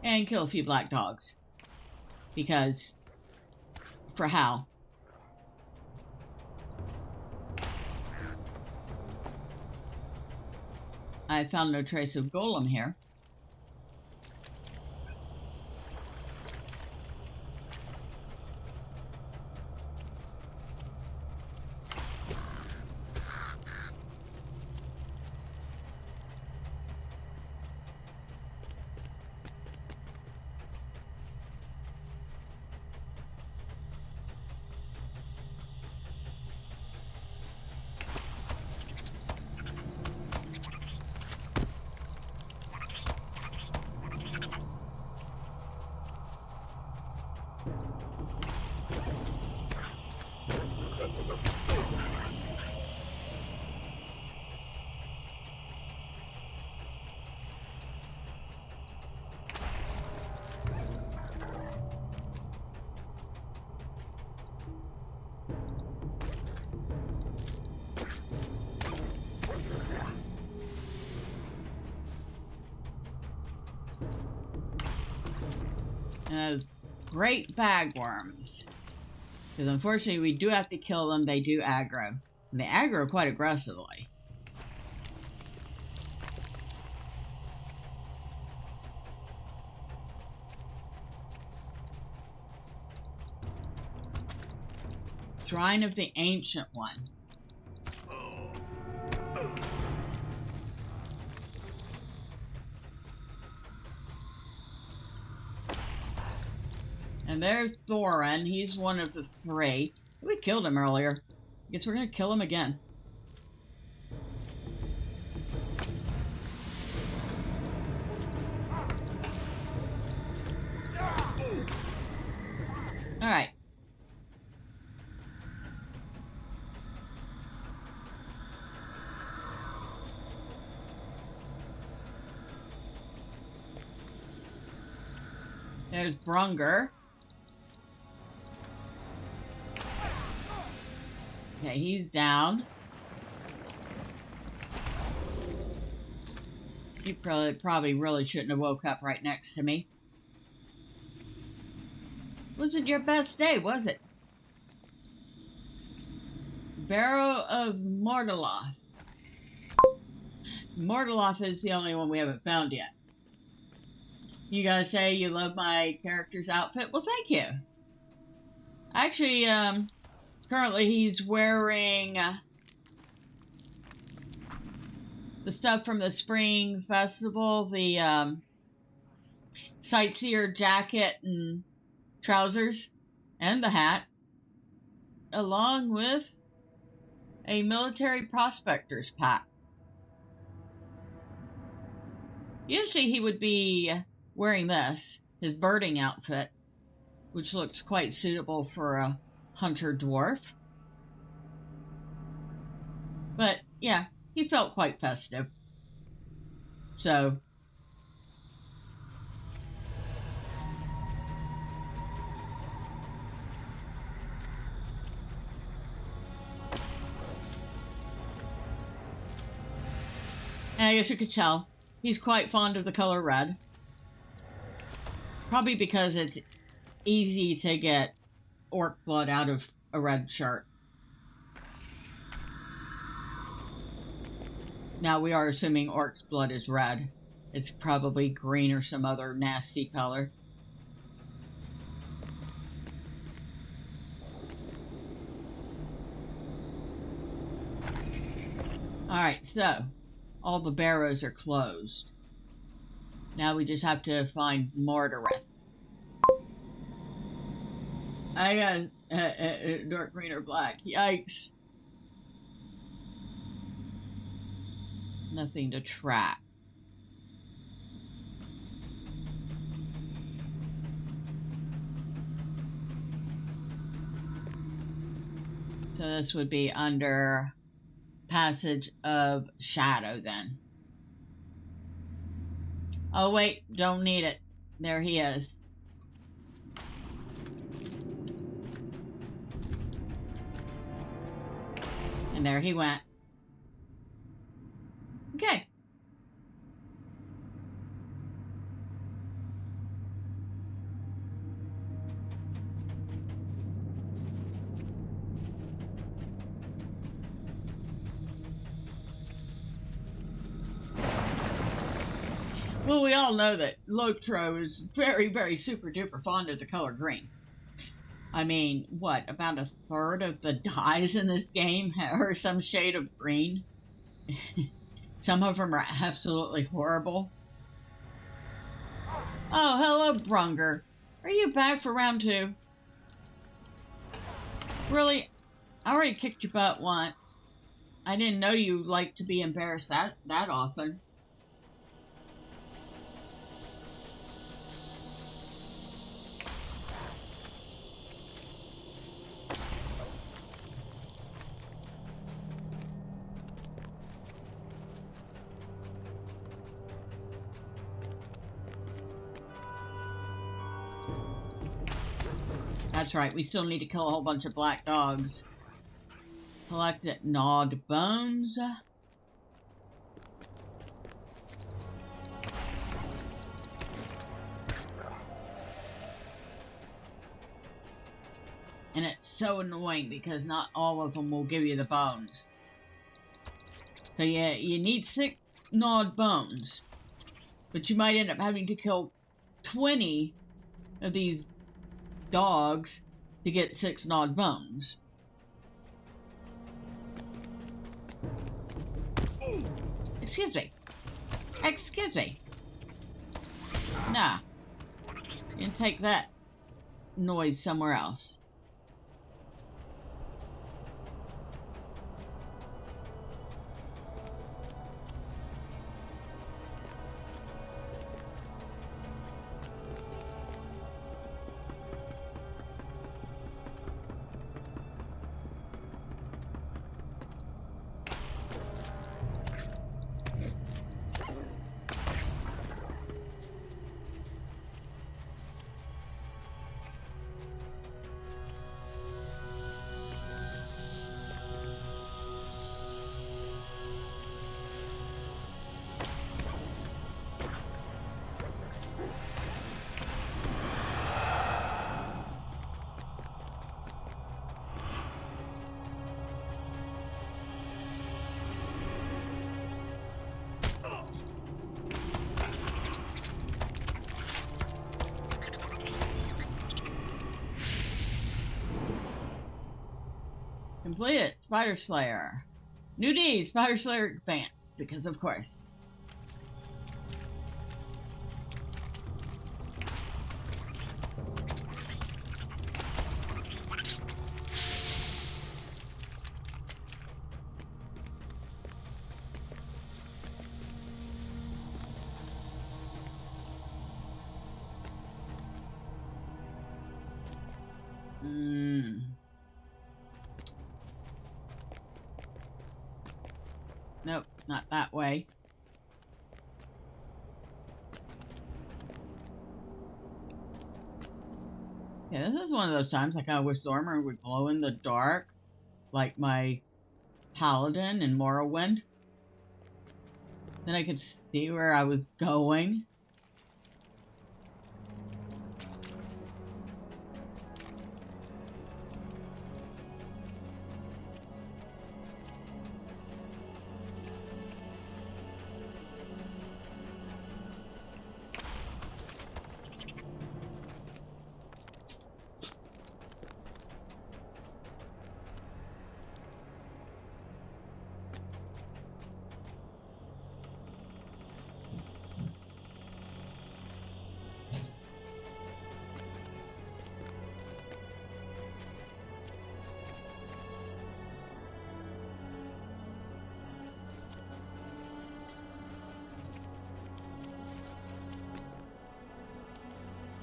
And kill a few black dogs. Because, for how? I found no trace of Golem here. Great bagworms. Because unfortunately we do have to kill them. They do aggro. And they aggro quite aggressively. Shrine of the Ancient One. And there's Thormurn. He's one of the three. We killed him earlier. Guess we're going to kill him again. Alright. There's Brunger. Okay, he's down. You probably really shouldn't have woke up right next to me. Wasn't your best day, was it? Barrow of Mortaloth. Mortaloth is the only one we haven't found yet. You guys say you love my character's outfit? Well, thank you. Actually, currently he's wearing the stuff from the Spring Festival, the sightseer jacket and trousers, and the hat, along with a military prospector's pack. Usually he would be wearing this, his birding outfit, which looks quite suitable for a hunter dwarf. But yeah, he felt quite festive. So and I guess you could tell he's quite fond of the color red. Probably because it's easy to get orc blood out of a red shirt. Now we are assuming orc's blood is red. It's probably green or some other nasty color. Alright, so all the barrows are closed. Now we just have to find Mortareth. I got dark green or black. Yikes. Nothing to track. So this would be under Passage of Shadow then. Oh wait, don't need it. There he is. And there he went. Okay. Well, we all know that LOTRO is very, very super duper fond of the color green. I mean, what, about a third of the dyes in this game are some shade of green? Some of them are absolutely horrible. Oh, hello, Brunger. Are you back for round 2? Really? I already kicked your butt once. I didn't know you liked to be embarrassed that often. That's right, we still need to kill a whole bunch of black dogs. Collected gnawed bones. And it's so annoying because not all of them will give you the bones. So yeah, you need 6 gnawed bones. But you might end up having to kill 20 of these dogs to get 6 gnawed bones. Excuse me. Excuse me. Nah. You can take that noise somewhere else. Completed Spider Slayer. New D, Spider Slayer Advance, because of course. Nope, not that way. Yeah, this is one of those times I kind of wish Thormurn would glow in the dark, like my Paladin in Morrowind. Then I could see where I was going.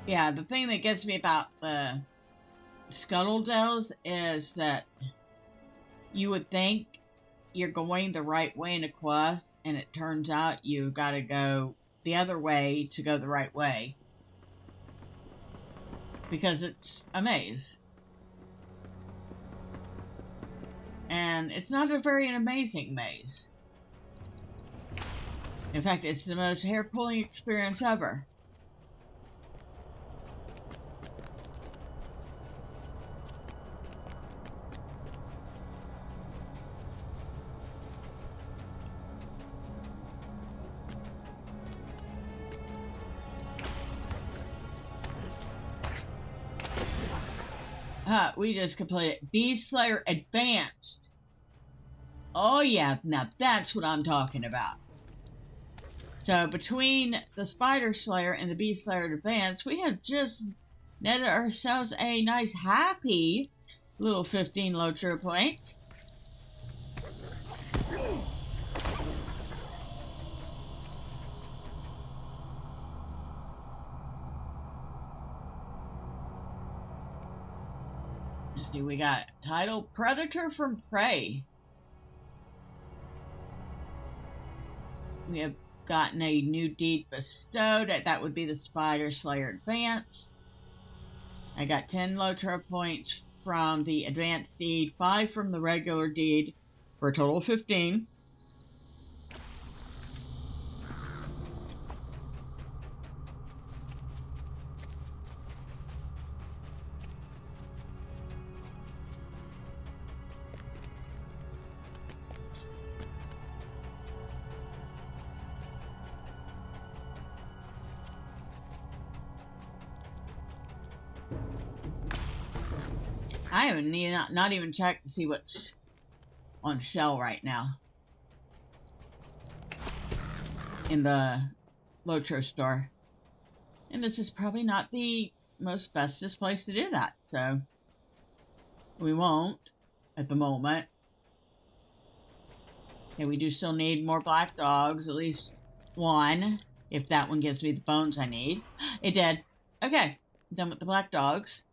Yeah, the thing that gets me about the Scuttledells is that you would think you're going the right way in a quest, and it turns out you gotta go the other way to go the right way. Because it's a maze. And it's not a very amazing maze. In fact, it's the most hair-pulling experience ever. We just completed Beast Slayer Advanced. Oh yeah, now that's what I'm talking about. So between the Spider Slayer and the Beast Slayer Advanced, we have just netted ourselves a nice happy little 15 LOTRO points. Let's see, we got title Predator from Prey. We have gotten a new deed bestowed. That would be the Spider Slayer Advance. I got 10 LOTRO points from the Advanced deed, 5 from the regular deed, for a total of 15. I haven't not even checked to see what's on sale right now in the LOTRO store. And this is probably not the most bestest place to do that, so we won't at the moment. Okay, we do still need more black dogs, at least one, if that one gives me the bones I need. It did. Okay, done with the black dogs.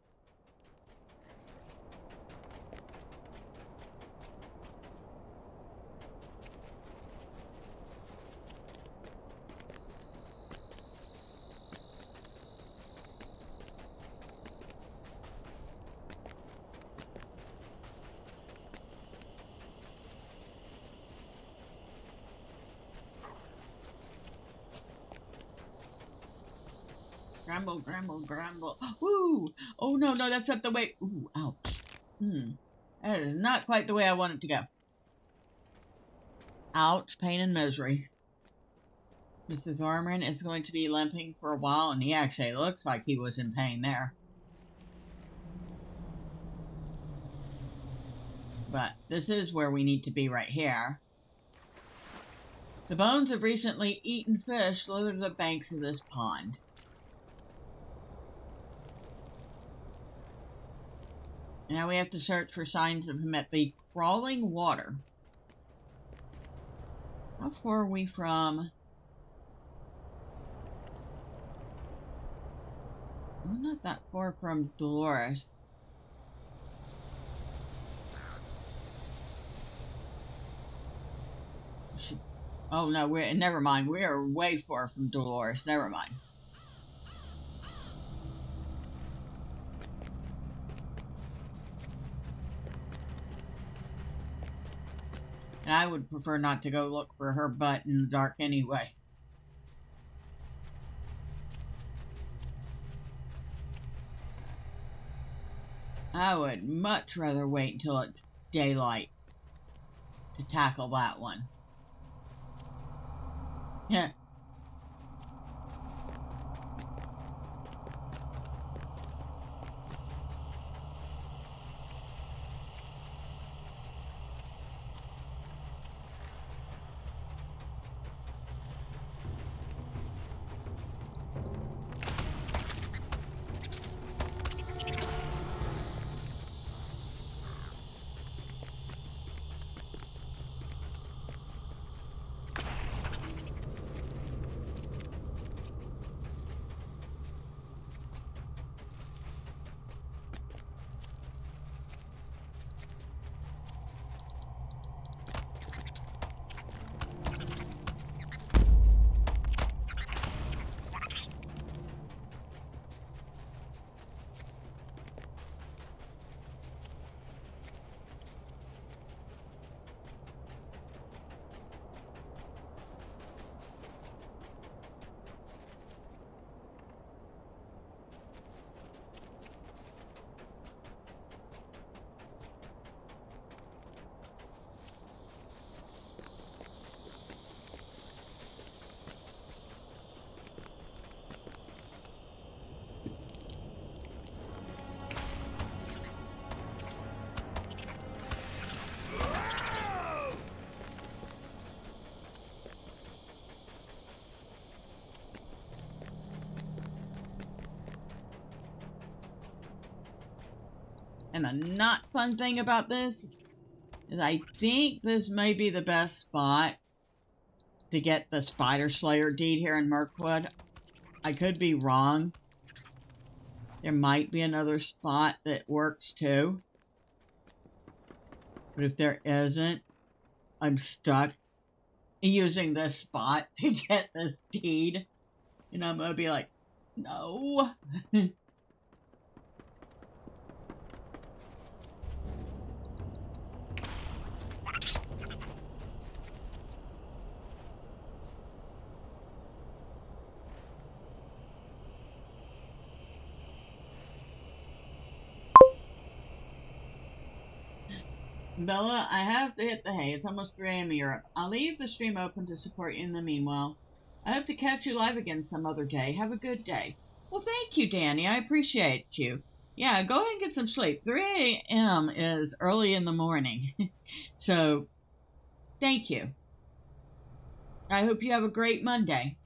Grumble, grumble, grumble. Woo! Oh, no, that's not the way. Ooh, ouch. That is not quite the way I want it to go. Ouch, pain and misery. Mr. Thormurn is going to be limping for a while, and he actually looks like he was in pain there. But this is where we need to be right here. The bones of recently eaten fish litter the banks of this pond. Now we have to search for signs of him at the crawling water. How far are we from... We're not that far from Dolores. Oh no, never mind. We are way far from Dolores. Never mind. And I would prefer not to go look for her butt in the dark anyway. I would much rather wait until it's daylight to tackle that one. Yeah. And the not fun thing about this is I think this may be the best spot to get the Spider Slayer deed here in Mirkwood. I could be wrong. There might be another spot that works too. But if there isn't, I'm stuck using this spot to get this deed. And I'm going to be like, no. Bella, I have to hit the hay. It's almost 3 a.m. in Europe. I'll leave the stream open to support you in the meanwhile. I hope to catch you live again some other day. Have a good day. Well, thank you, Danny. I appreciate you. Yeah, go ahead and get some sleep. 3 a.m. is early in the morning. So, thank you. I hope you have a great Monday.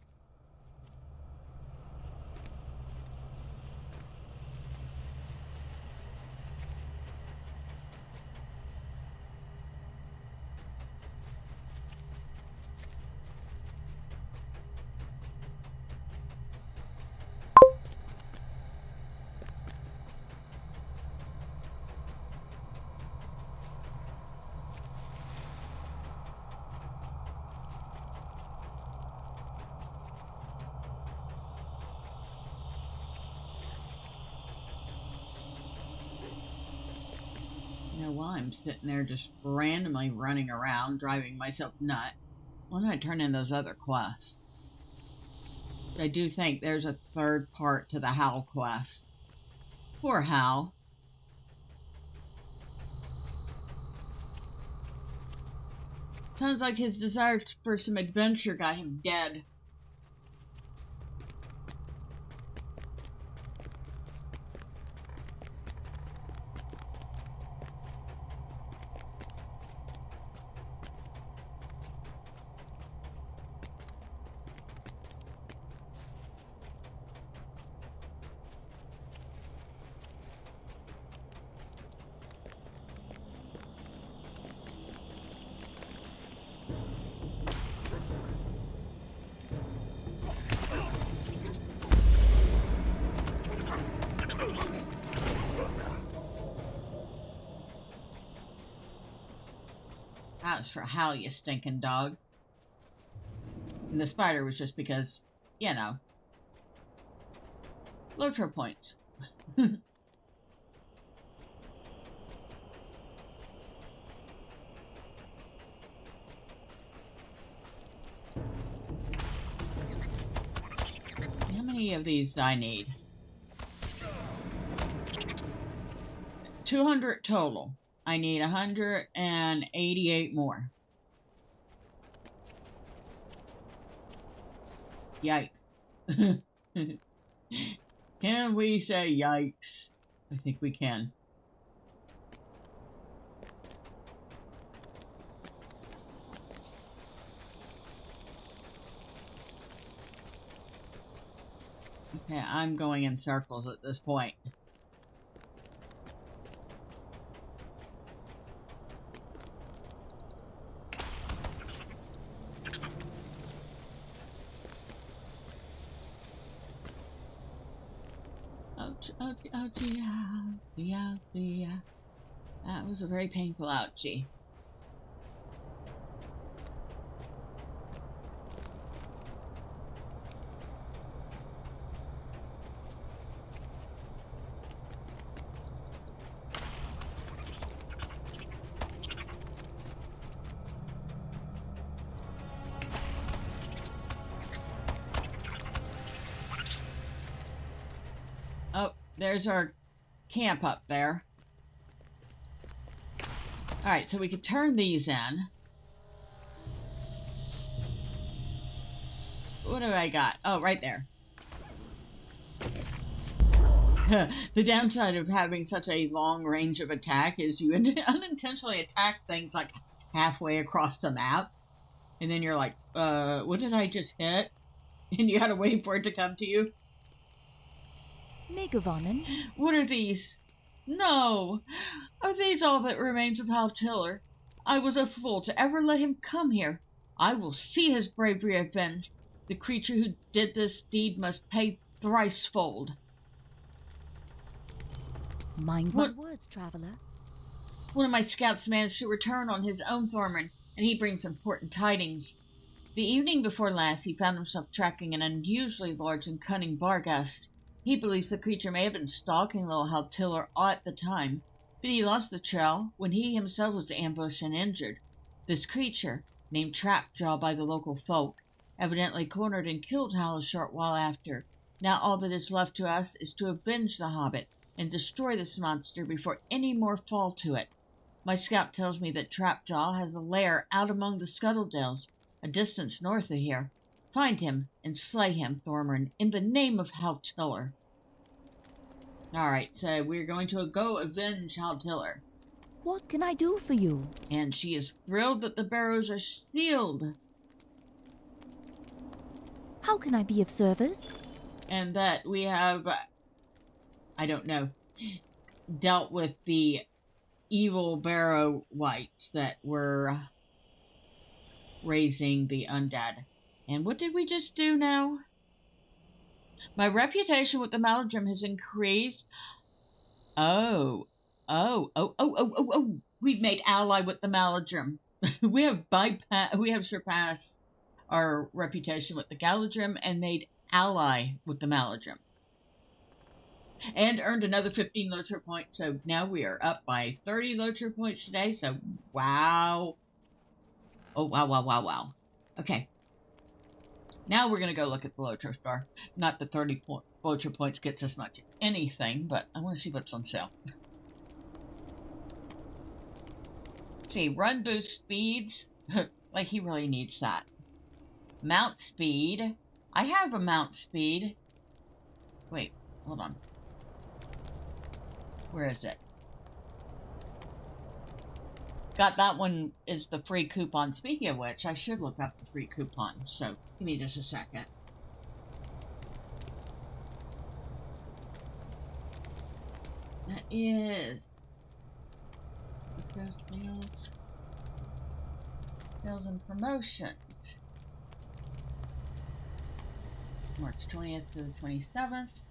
While I'm sitting there just randomly running around, driving myself nuts, why don't I turn in those other quests? I do think there's a third part to the Hal quest. Poor Hal. Sounds like his desire for some adventure got him dead. That was for Hal, you stinking dog. And the spider was just because, you know, LOTRO points. How many of these do I need? 200 total. I need 188 more. Yikes. Can we say yikes? I think we can. Okay, I'm going in circles at this point. Ouchie. That was a very painful ouchie. Oh, there's our camp up there. Alright, so we could turn these in. What do I got? Oh, right there. The downside of having such a long range of attack is you unintentionally attack things like halfway across the map. And then you're like, what did I just hit? And you gotta wait for it to come to you. Megavonen. What are these? No! Are these all that remains of Hal Tiller? I was a fool to ever let him come here. I will see his bravery avenged. The creature who did this deed must pay thricefold. Mind my words, traveler. One of my scouts managed to return on his own Thormurn, and he brings important tidings. The evening before last, he found himself tracking an unusually large and cunning Barghast. He believes the creature may have been stalking little Hal Tiller at the time, but he lost the trail when he himself was ambushed and injured. This creature, named Trapjaw by the local folk, evidently cornered and killed Hal a short while after. Now all that is left to us is to avenge the hobbit and destroy this monster before any more fall to it. My scout tells me that Trapjaw has a lair out among the Scuttledells, a distance north of here. Find him and slay him, Thormurn, in the name of Hal Tiller. Alright, so we're going to go avenge Hal Tiller. What can I do for you? And she is thrilled that the barrows are sealed. How can I be of service? And that we have, I don't know, dealt with the evil barrow wights that were raising the undead. And what did we just do now? My reputation with the Maladrim has increased. Oh. We've made ally with the Maladrim. we have surpassed our reputation with the Galadrim and made ally with the Maladrim. And earned another 15 LOTRO points, so now we are up by 30 LOTRO points today, so wow. Oh, wow. Okay. Now we're going to go look at the LOTRO star. Not that 30 LOTRO points gets us much anything, but I want to see what's on sale. See, run boost speeds. Like, he really needs that. Mount speed. I have a mount speed. Wait, hold on. Where is it? Got that one is the free coupon. Speaking of which, I should look up the free coupon. So, give me just a second. That is... Sales and promotions. March 20th to the 27th.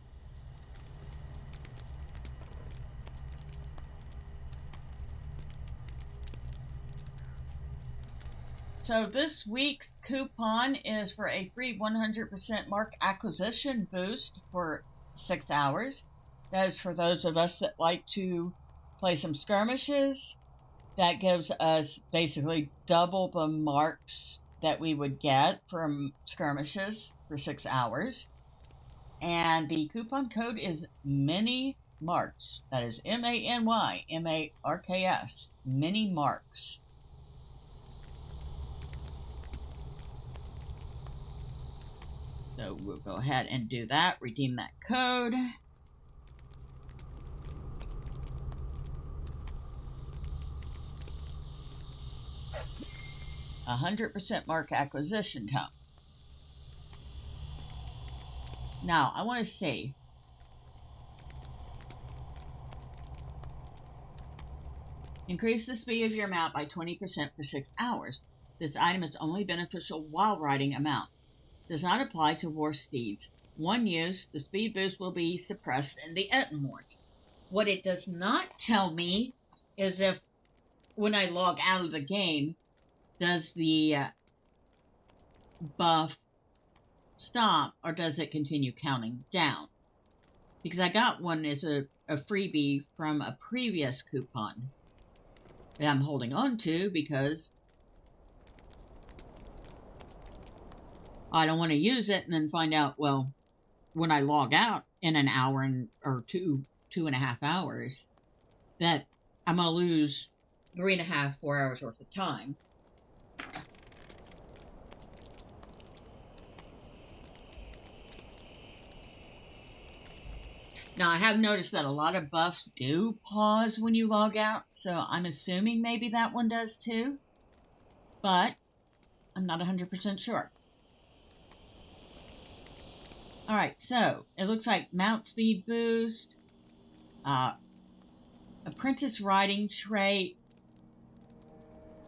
So this week's coupon is for a free 100% mark acquisition boost for 6 hours. That is for those of us that like to play some skirmishes. That gives us basically double the marks that we would get from skirmishes for 6 hours. And the coupon code is Many Marks. That is MANYMARKS. Many Marks. So we'll go ahead and do that. Redeem that code. A 100% mark acquisition time. Now, I want to see. Increase the speed of your mount by 20% for 6 hours. This item is only beneficial while riding a mount. Does not apply to war steeds. One use, the speed boost will be suppressed in the Ettenmort. What it does not tell me is if, when I log out of the game, does the buff stop or does it continue counting down? Because I got one as a freebie from a previous coupon that I'm holding on to because I don't want to use it and then find out, well, when I log out in an hour or 2.5 hours, that I'm going to lose 3.5, 4 hours worth of time. Now, I have noticed that a lot of buffs do pause when you log out, so I'm assuming maybe that one does too, but I'm not 100% sure. Alright, so it looks like mount speed boost, Apprentice riding trait.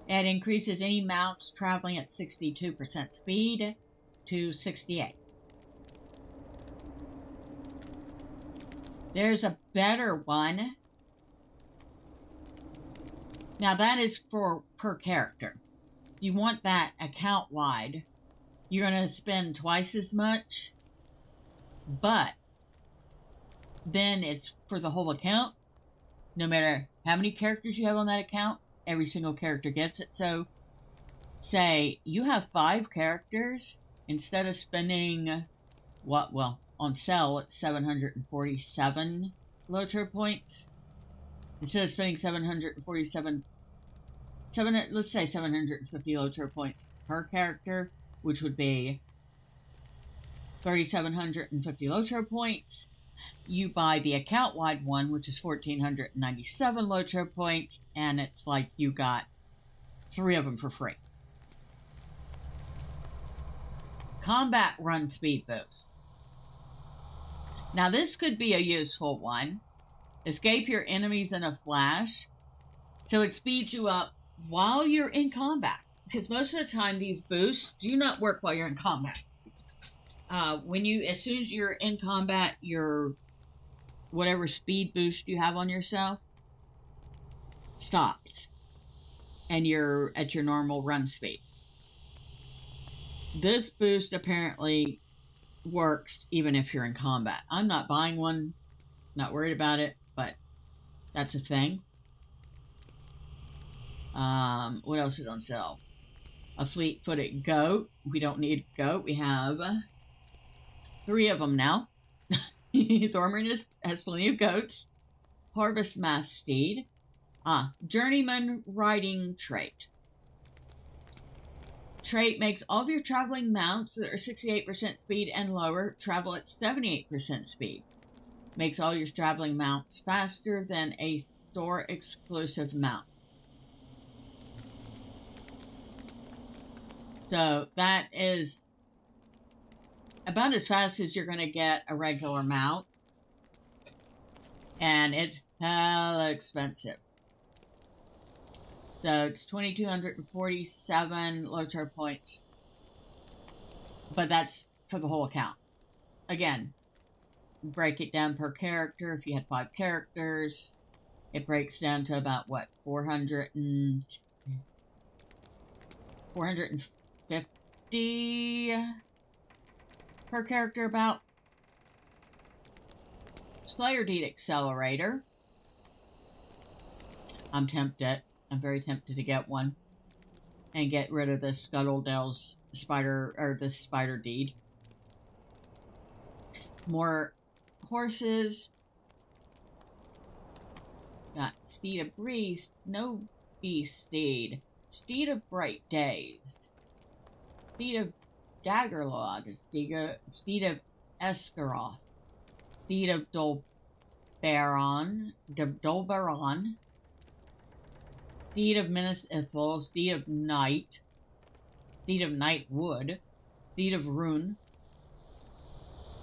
It increases any mounts traveling at 62% speed to 68. There's a better one. Now that is for per character. If you want that account wide, you're going to spend twice as much, but then it's for the whole account. No matter how many characters you have on that account, every single character gets it. So, say you have 5 characters, instead of spending, on sale it's 747 LOTRO points. Instead of spending 747, let's say 750 LOTRO points per character, which would be 3,750 LOTRO points, you buy the account-wide one, which is 1,497 LOTRO points, and it's like you got 3 of them for free. Combat run speed boost. Now this could be a useful one. Escape your enemies in a flash. So it speeds you up while you're in combat. Because most of the time these boosts do not work while you're in combat. As soon as you're in combat, your whatever speed boost you have on yourself stops. And you're at your normal run speed. This boost apparently works even if you're in combat. I'm not buying one, not worried about it, but that's a thing. What else is on sale? A fleet-footed goat. We don't need a goat. We have 3 of them now. Thormurn has plenty of goats. Harvest Mass Steed. Journeyman riding trait. Trait makes all of your traveling mounts that are 68% speed and lower travel at 78% speed. Makes all your traveling mounts faster than a store exclusive mount. So that is about as fast as you're going to get a regular mount. And it's hella expensive. So it's 2,247 LOTRO points. But that's for the whole account. Again, break it down per character. If you had 5 characters, it breaks down to about, 450 per character about. Slayer Deed Accelerator. I'm tempted. I'm very tempted to get one and get rid of the Scuttledells spider deed. More horses. Got Steed of Breeze, no Beast Steed. Steed of Bright Days. Steed of Daggerlog. Steed of Escaroth. Steed of Dolberon. Steed of Minas Ithil, Steed of Night, Steed of Nightwood, Steed of Rune,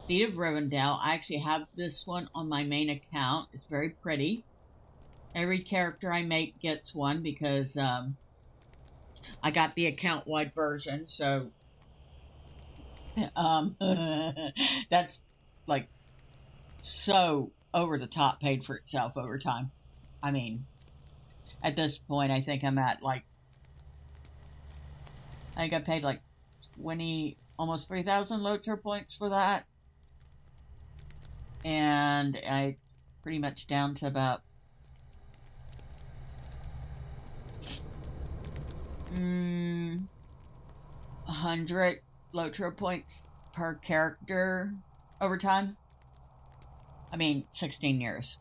Steed of Rivendell. I actually have this one on my main account. It's very pretty. Every character I make gets one because I got the account-wide version, so that's like so over the top, paid for itself over time. I mean, at this point, I think I'm at I paid like 20, almost 3,000 LOTRO points for that. And I pretty much down to about 100 LOTRO points per character over time. I mean, 16 years.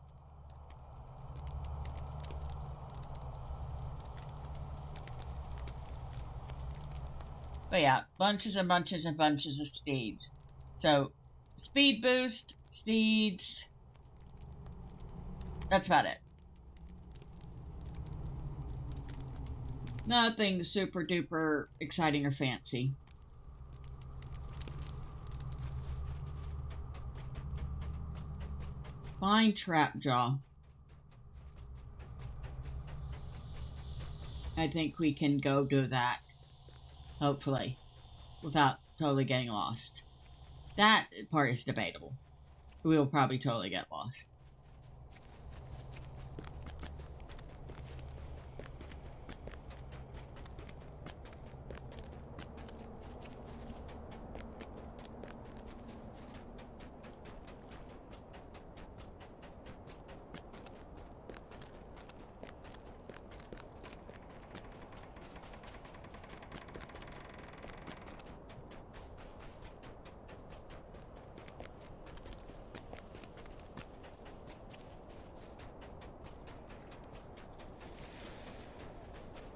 But yeah, bunches and bunches and bunches of steeds. So, speed boost, steeds. That's about it. Nothing super duper exciting or fancy. Fine Trapjaw. I think we can go do that. Hopefully. Without totally getting lost. That part is debatable. We'll probably totally get lost.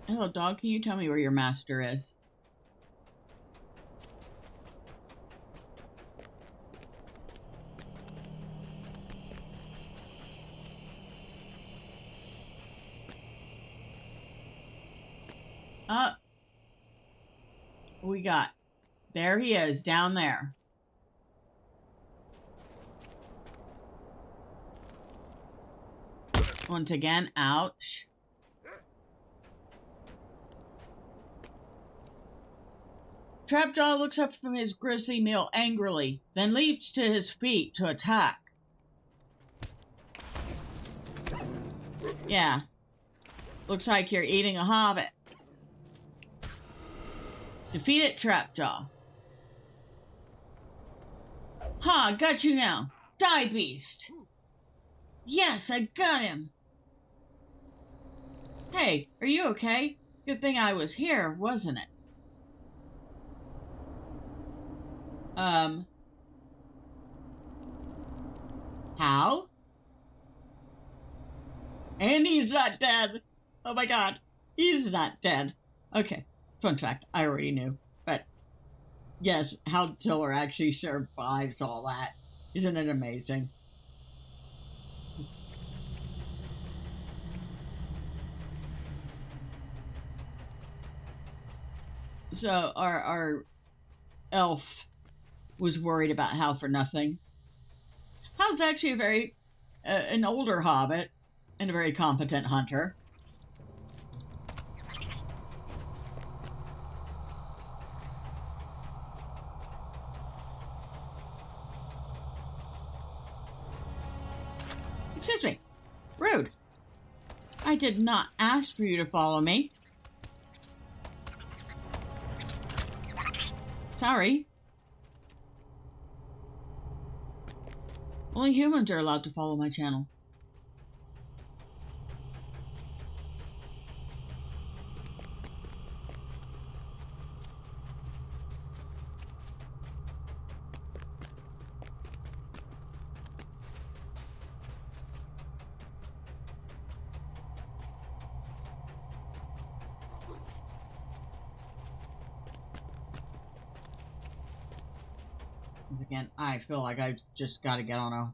Hello, dog. Can you tell me where your master is? We got. There he is, down there. Once again, ouch. Trapjaw looks up from his grisly meal angrily, then leaps to his feet to attack. Yeah. Looks like you're eating a hobbit. Defeat it, Trapjaw. Ha, got you now. Die, beast. Yes, I got him. Hey, are you okay? Good thing I was here, wasn't it? How? And he's not dead. Oh my god. He's not dead. Okay. Fun fact. I already knew. But yes, how Tiller actually survives all that. Isn't it amazing? So our elf was worried about Hal for nothing. Hal's actually a very an older hobbit and a very competent hunter. Excuse me. Rude. I did not ask for you to follow me. Sorry. Only humans are allowed to follow my channel. Once again, I feel like I've just got to get on a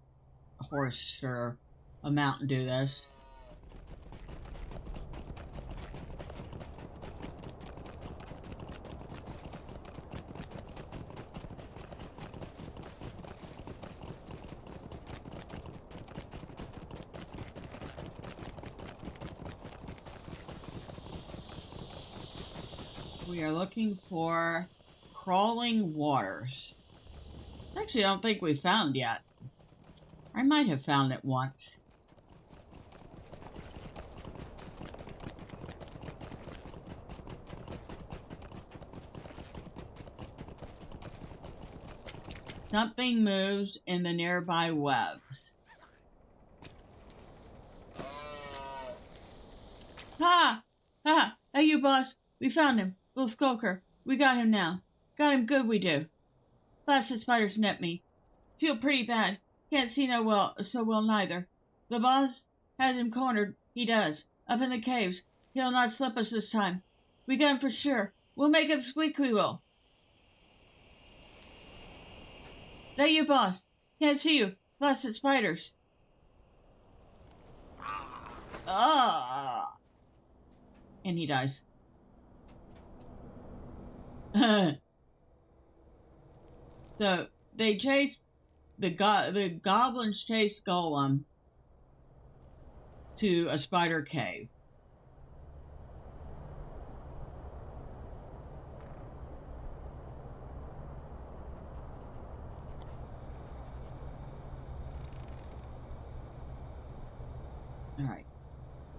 horse or a mount and do this. We are looking for crawling waters. Actually, I don't think we found yet. I might have found it once. Something moves in the nearby webs. Ha! Ha! Hey, you boss. We found him. Little skulker. We got him now. Got him good, we do. Blasted spiders nipped me. Feel pretty bad. Can't see so well neither. The boss has him cornered. He does. Up in the caves. He'll not slip us this time. We got him for sure. We'll make him squeak, we will. That you, boss. Can't see you. Blasted spiders. Ah. And he dies. So they chased the goblins chased Golem to a spider cave.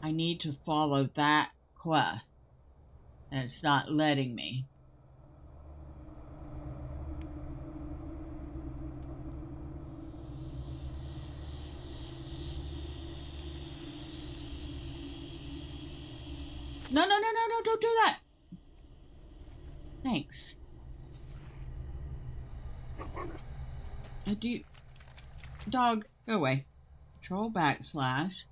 I need to follow that quest, and it's not letting me. No, don't do that. Thanks. Dog, go away. Control /.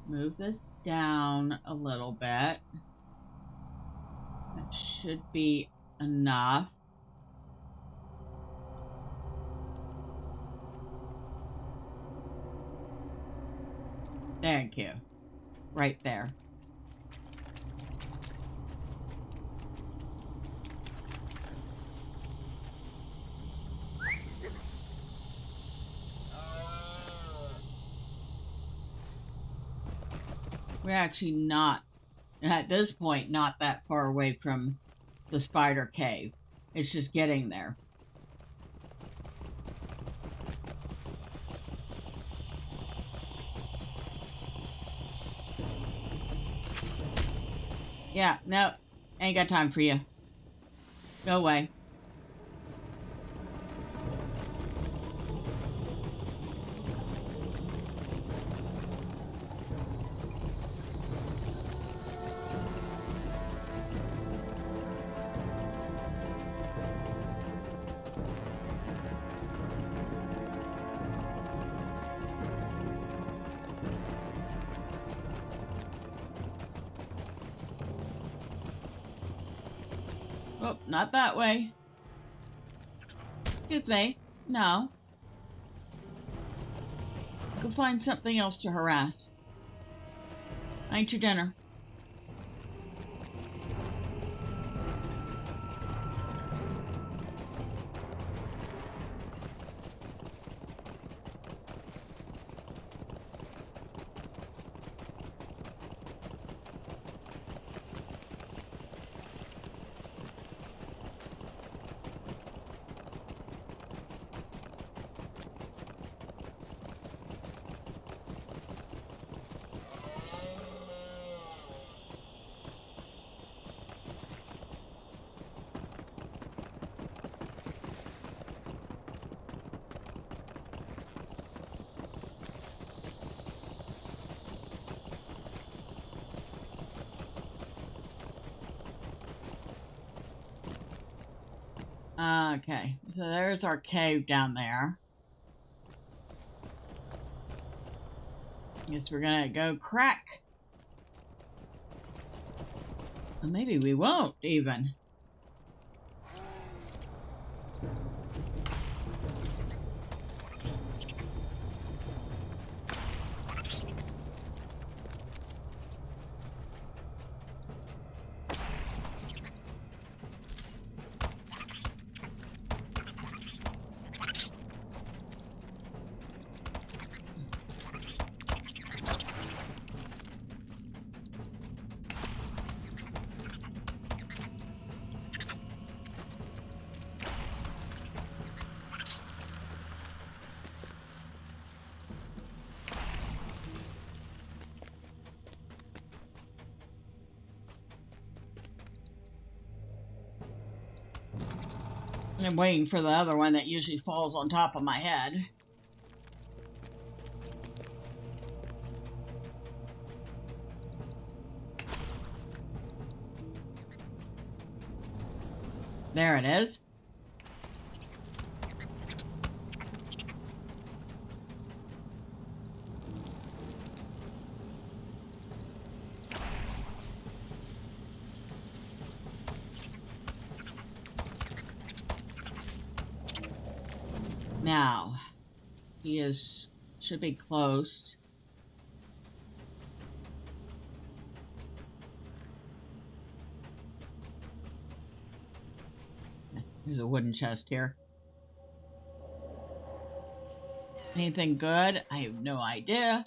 Move this down a little bit. That should be enough. Thank you. Right there. We're actually not, at this point, not that far away from the spider cave. It's just getting there. Yeah, no, ain't got time for you. Go away. Oh, not that way. Excuse me. No. Go find something else to harass. I ain't your dinner. Okay, so there's our cave down there. Guess we're gonna go crack. Or maybe we won't even. I'm waiting for the other one that usually falls on top of my head. There it is. Now, he should be close. There's a wooden chest here. Anything good? I have no idea.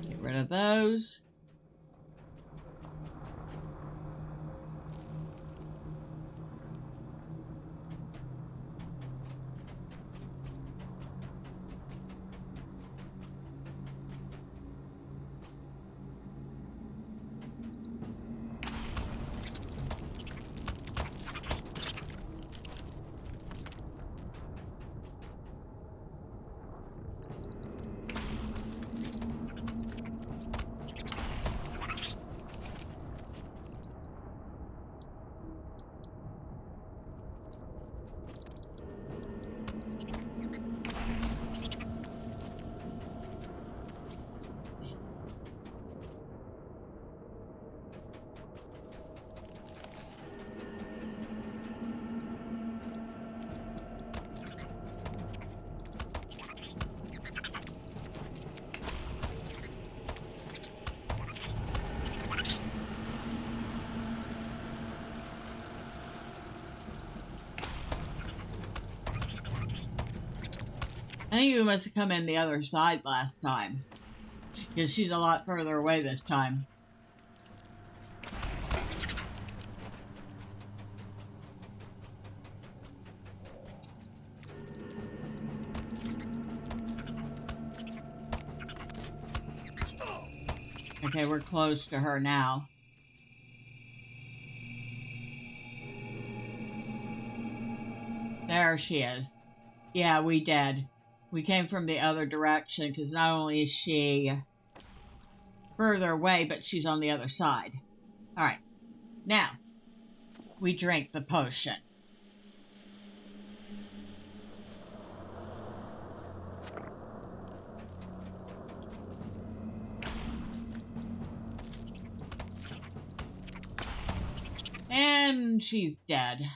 Get rid of those. I think we must have come in the other side last time, because she's a lot further away this time. Okay, we're close to her now. There she is. Yeah, we did. We came from the other direction because not only is she further away, but she's on the other side. Alright. Now, we drink the potion. And she's dead.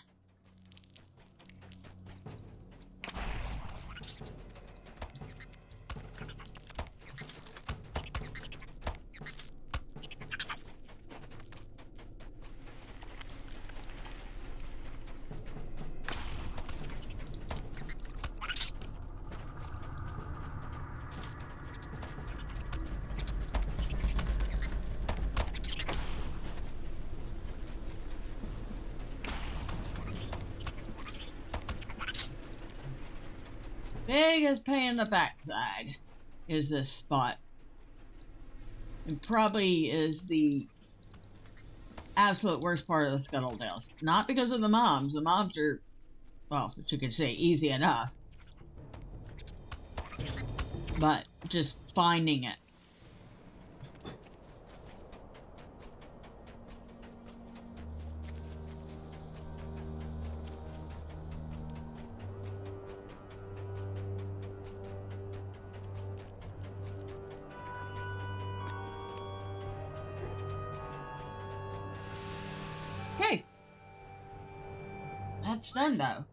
Biggest pain in the backside is this spot. It probably is the absolute worst part of the Scuttledells. Not because of the moms. The moms are, well, as you can say, easy enough. But just finding it. Okay. That's done, though.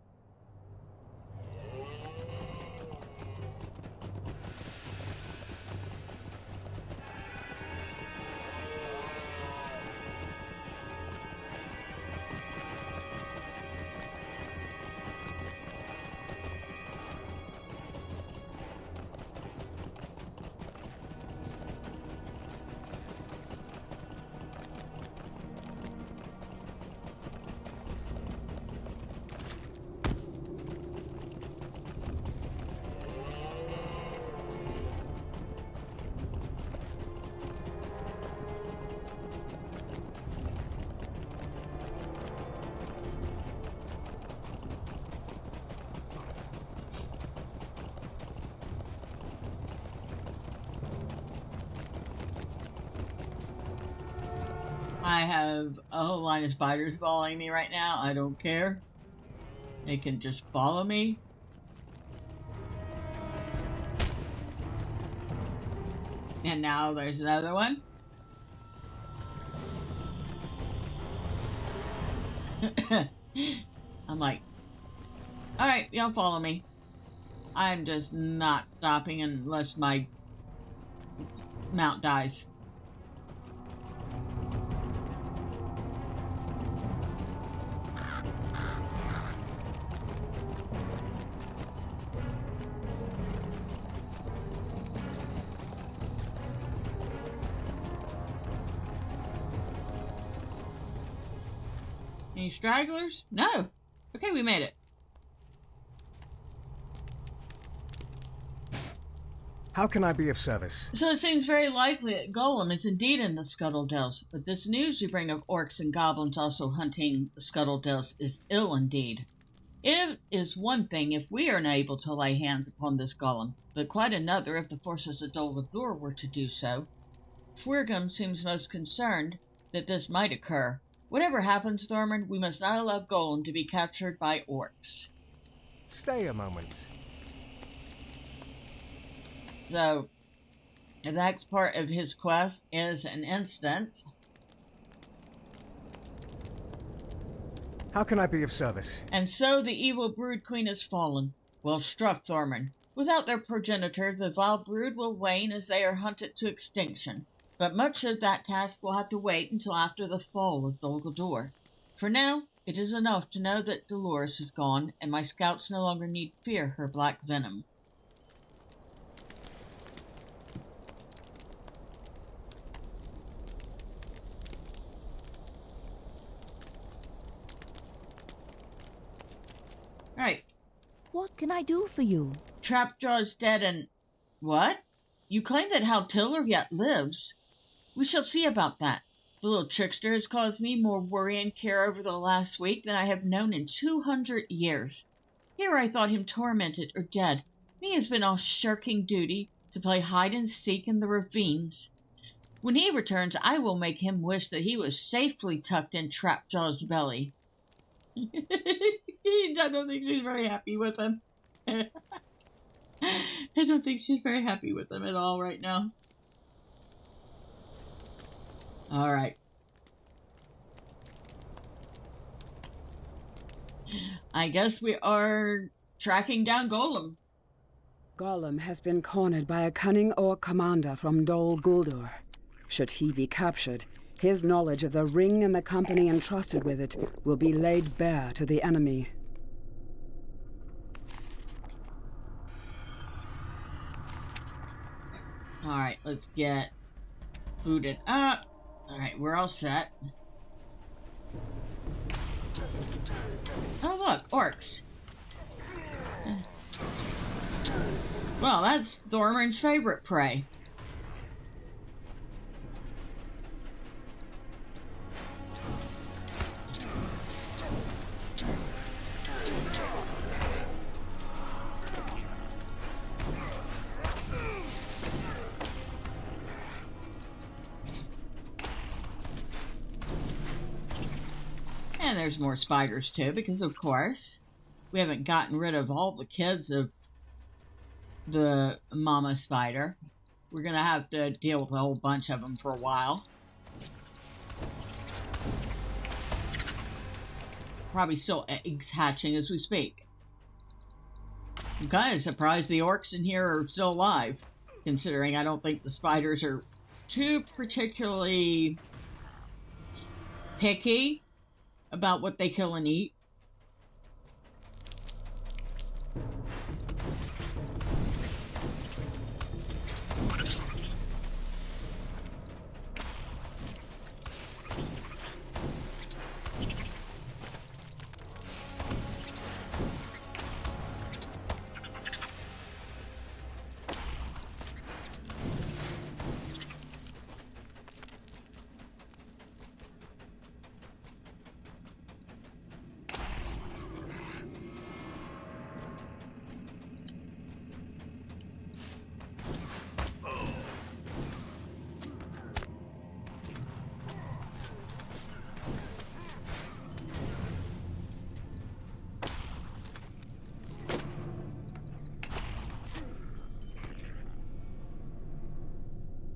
I have a whole line of spiders following me right now. I don't care. They can just follow me. And now there's another one. I'm like, alright, y'all follow me. I'm just not stopping unless my mount dies. Any stragglers? No. Okay, we made it. How can I be of service? So it seems very likely that Golem is indeed in the Scuttledells, but this news you bring of orcs and goblins also hunting the Scuttledells is ill indeed. It is one thing if we are unable to lay hands upon this Golem, but quite another if the forces of LOTRO were to do so. Fwirgum seems most concerned that this might occur. Whatever happens, Thormurn, we must not allow Golem to be captured by orcs. Stay a moment. So, the next part of his quest is an instance. How can I be of service? And so the evil brood queen has fallen. Well struck, Thormurn. Without their progenitor, the vile brood will wane as they are hunted to extinction. But much of that task will have to wait until after the fall of Dol Guldur. For now, it is enough to know that Dolores is gone, and my scouts no longer need fear her black venom. Alright. What can I do for you? Trapjaw's dead and... What? You claim that Haltiller yet lives. We shall see about that. The little trickster has caused me more worry and care over the last week than I have known in 200 years. Here I thought him tormented or dead, and he has been off shirking duty to play hide and seek in the ravines. When he returns, I will make him wish that he was safely tucked in Trapjaw's belly. I don't think she's very happy with him. I don't think she's very happy with him at all right now. Alright. I guess we are tracking down Golem. Golem has been cornered by a cunning orc commander from Dol Guldur. Should he be captured, his knowledge of the ring and the company entrusted with it will be laid bare to the enemy. Alright, let's get booted up. Alright, we're all set. Oh look, orcs. Well, that's Thormurn's favorite prey. And there's more spiders too, because of course we haven't gotten rid of all the kids of the mama spider. We're gonna have to deal with a whole bunch of them for a while. Probably still eggs hatching as we speak. I'm kind of surprised the orcs in here are still alive, considering I don't think the spiders are too particularly picky about what they kill and eat.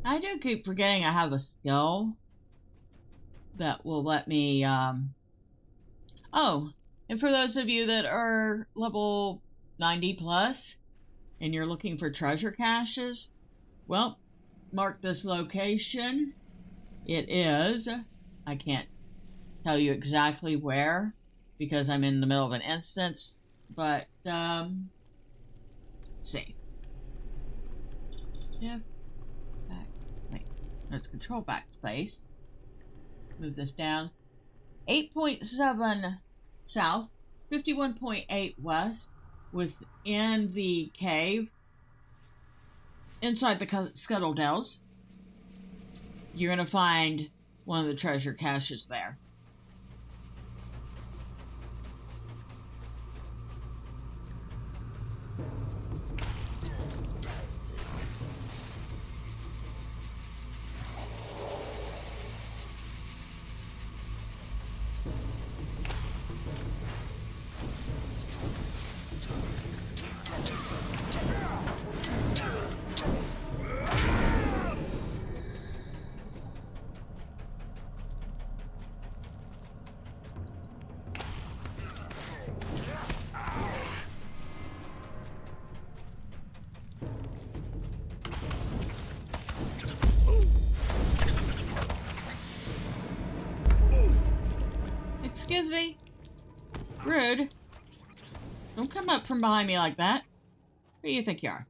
I do keep forgetting I have a skill that will let me, oh, and for those of you that are level 90 plus and you're looking for treasure caches, well, mark this location. It is, I can't tell you exactly where because I'm in the middle of an instance, but, let's see. Yeah. Let's control backspace. Move this down. 8.7 south, 51.8 west, within the cave, inside the Scuttledells. You're going to find one of the treasure caches there. Excuse me. Rude. Don't come up from behind me like that. Who do you think you are?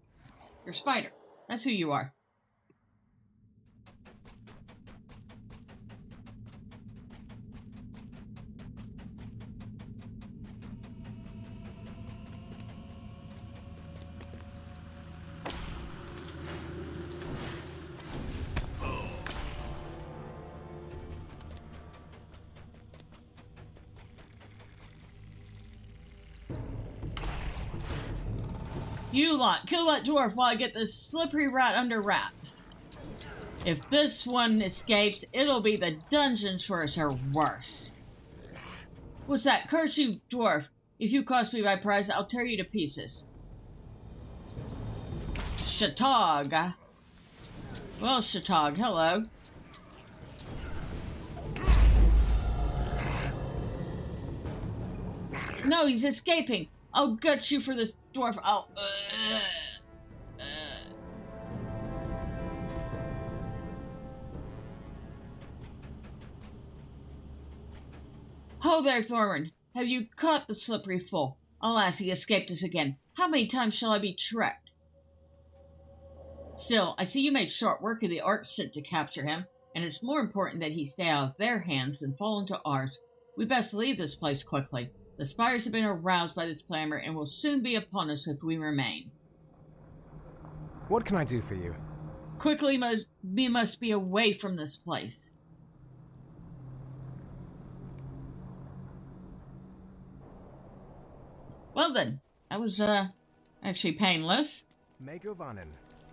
You're a spider. That's who you are. You lot, kill that dwarf while I get this slippery rat under wraps. If this one escapes, it'll be the dungeons for us or worse. What's that? Curse you, dwarf. If you cost me my prize, I'll tear you to pieces. Shatog. Well, Shatog, hello. No, he's escaping. I'll gut you for this dwarf. I'll... Ho there, Thormurn. Have you caught the slippery fool? Alas, he escaped us again. How many times shall I be tricked? Still, I see you made short work of the orcs sent to capture him, and it's more important that he stay out of their hands than fall into ours. We best leave this place quickly. The spires have been aroused by this clamor and will soon be upon us if we remain. What can I do for you? Quickly, we must be away from this place. Well then, that was, actually painless. Megovanen.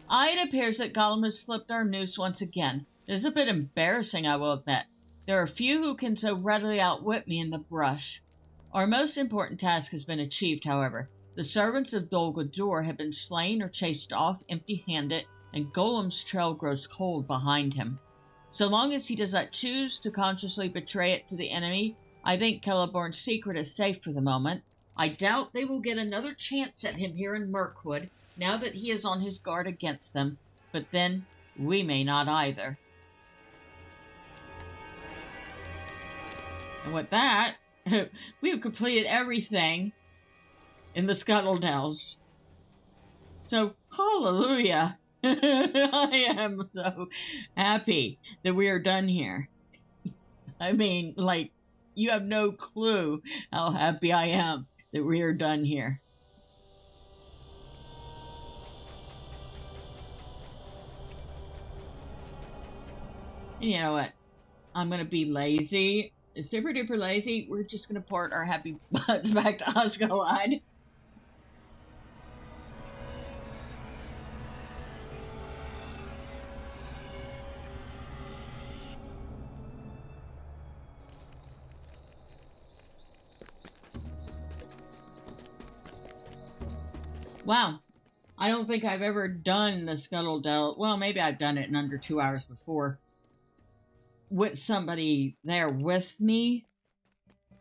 It appears that Gollum has slipped our noose once again. It is a bit embarrassing, I will admit. There are few who can so readily outwit me in the brush. Our most important task has been achieved, however. The servants of Dol Guldur have been slain or chased off empty-handed, and Gollum's trail grows cold behind him. So long as he does not choose to consciously betray it to the enemy, I think Celeborn's secret is safe for the moment. I doubt they will get another chance at him here in Mirkwood, now that he is on his guard against them, but then we may not either. And with that, we have completed everything in the Scuttledells. So, hallelujah! I am so happy that we are done here. I mean, like, you have no clue how happy I am that we are done here. And you know what? I'm gonna be lazy. Super duper lazy. We're just gonna port our happy butts back to Osgiliath. Wow. I don't think I've ever done the Scuttledell. Well, maybe I've done it in under 2 hours before. With somebody there with me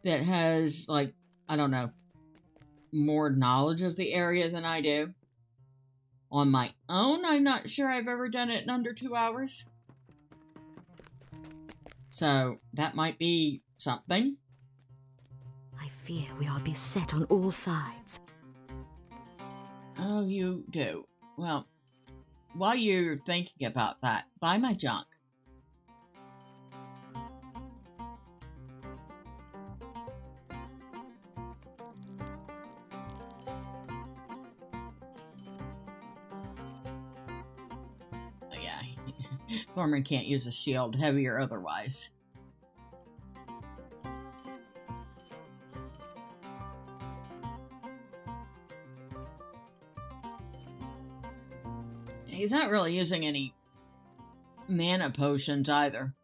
that has, like, I don't know, more knowledge of the area than I do. On my own, I'm not sure I've ever done it in under 2 hours. So, that might be something. I fear we are beset on all sides. Oh, you do. Well, while you're thinking about that, buy my junk. Yeah, Thormurn can't use a shield, heavy or otherwise. He's not really using any mana potions either.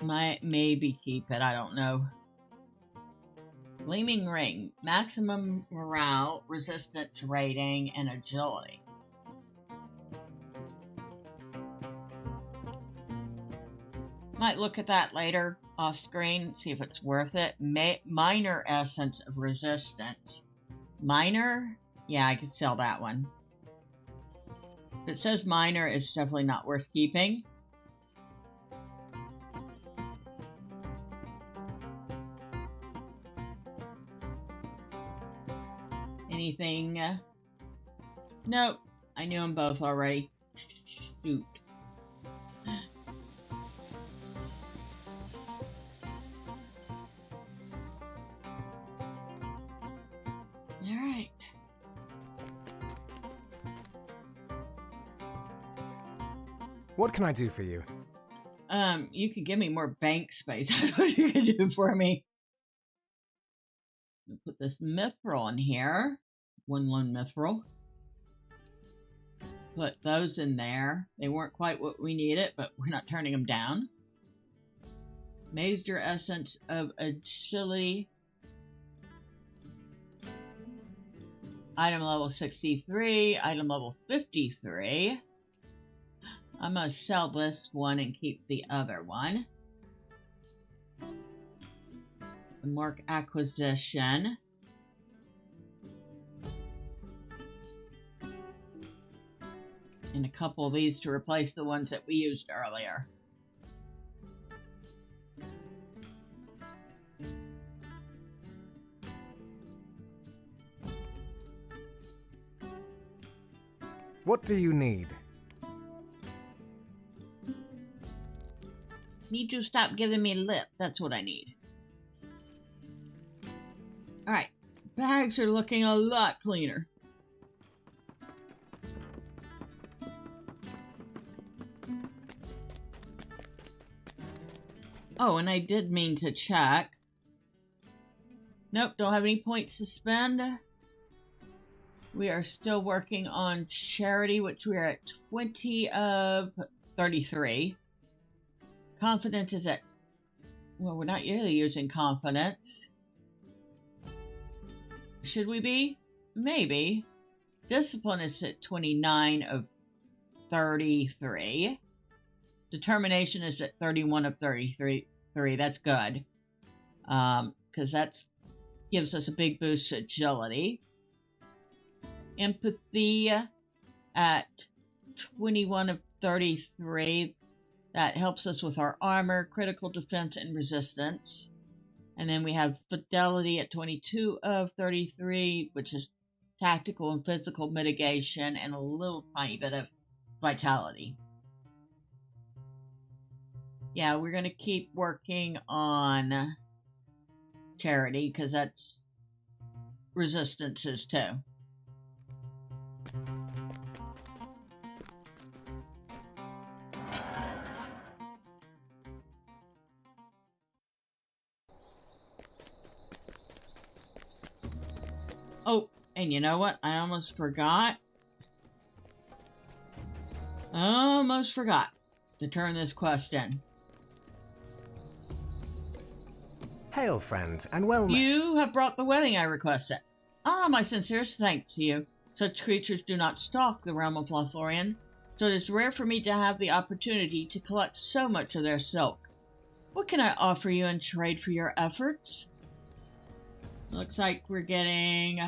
Might maybe keep it, I don't know. Gleaming Ring. Maximum morale, resistance rating, and agility. Might look at that later off screen, see if it's worth it. Minor Essence of Resistance. Minor? Yeah, I could sell that one. If it says minor, it's definitely not worth keeping. Anything? Nope. I knew them both already. Shoot. Alright. What can I do for you? You could give me more bank space. That's what you could do for me. I'll put this mithril in here. One lone mithril. Put those in there. They weren't quite what we needed, but we're not turning them down. Major essence of agility. Item level 63. Item level 53. I'm going to sell this one and keep the other one. Mark acquisition. And a couple of these to replace the ones that we used earlier. What do you need? Need you to stop giving me lip. That's what I need. Alright. Bags are looking a lot cleaner. Oh, and I did mean to check. Nope, don't have any points to spend. We are still working on charity, which we are at 20 of 33. Confidence is at... Well, we're not really using confidence. Should we be? Maybe. Discipline is at 29 of 33. Determination is at 31 of 33. That's good. Because that gives us a big boost to agility. Empathy at 21 of 33. That helps us with our armor, critical defense, and resistance. And then we have fidelity at 22 of 33, which is tactical and physical mitigation, and a little tiny bit of vitality. Yeah, we're going to keep working on charity, because that's resistances too. Oh, and you know what? I almost forgot. To turn this quest in. Hail, friend, and well met. You have brought the wedding I requested. Ah, my sincerest thanks to you. Such creatures do not stalk the realm of Lothlorien, so it is rare for me to have the opportunity to collect so much of their silk. What can I offer you in trade for your efforts? Looks like we're getting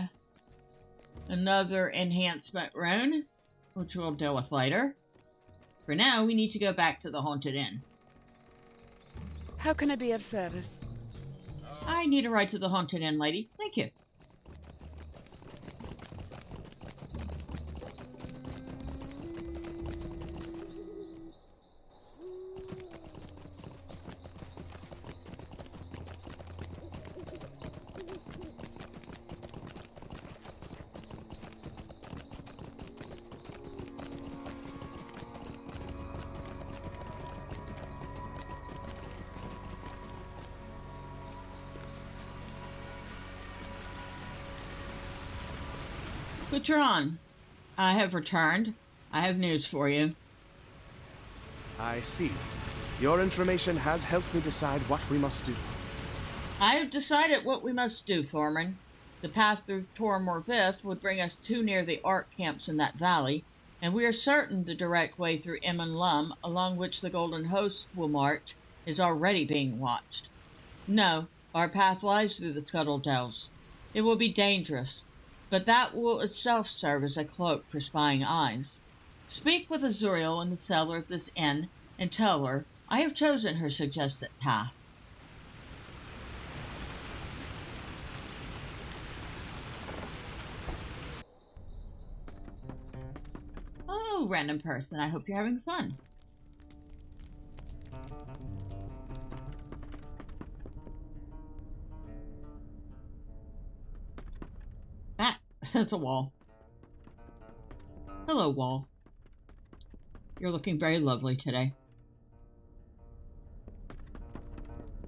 another enhancement rune, which we'll deal with later. For now, we need to go back to the Haunted Inn. How can I be of service? I need a ride to the Haunted Inn, lady. Thank you. Gutron, I have returned. I have news for you. I see. Your information has helped me decide what we must do. I have decided what we must do, Thormurn. The path through Thormurn would bring us too near the Ark camps in that valley, and we are certain the direct way through Emon Lum, along which the Golden Host will march, is already being watched. No, our path lies through the Scuttledells. It will be dangerous, but that will itself serve as a cloak for spying eyes. Speak with Azuriel in the cellar of this inn, and tell her I have chosen her suggested path. Oh, random person, I hope you're having fun. That's a wall. Hello, wall. You're looking very lovely today.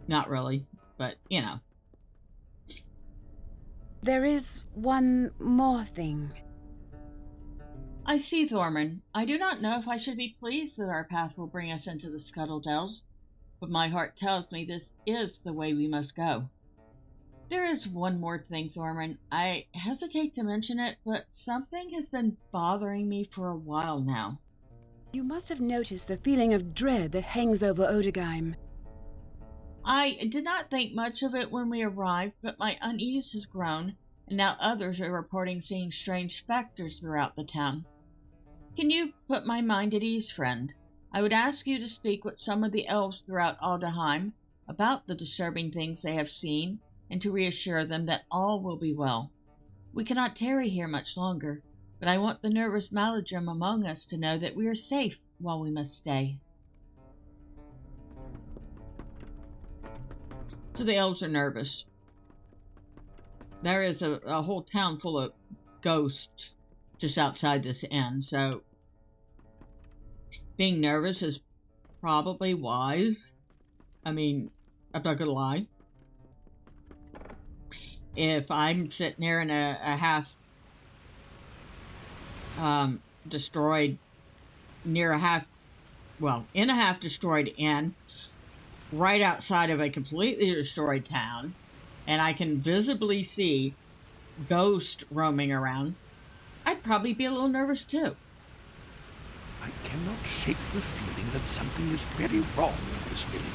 Not really, but, There is one more thing. I see, Thormurn. I do not know if I should be pleased that our path will bring us into the Scuttledells, but my heart tells me this is the way we must go. There is one more thing, Thormurn. I hesitate to mention it, but something has been bothering me for a while now. You must have noticed the feeling of dread that hangs over Odegaim. I did not think much of it when we arrived, but my unease has grown, and now others are reporting seeing strange specters throughout the town. Can you put my mind at ease, friend? I would ask you to speak with some of the elves throughout Aldeheim about the disturbing things they have seen, and to reassure them that all will be well. We cannot tarry here much longer, but I want the nervous Maladrim among us to know that we are safe while we must stay. So the elves are nervous. There is a whole town full of ghosts just outside this inn, so being nervous is probably wise. I mean, I'm not gonna lie. If I'm sitting there in a half destroyed, in a half destroyed inn, right outside of a completely destroyed town, and I can visibly see ghosts roaming around, I'd probably be a little nervous too. I cannot shake the feeling that something is very wrong with this village.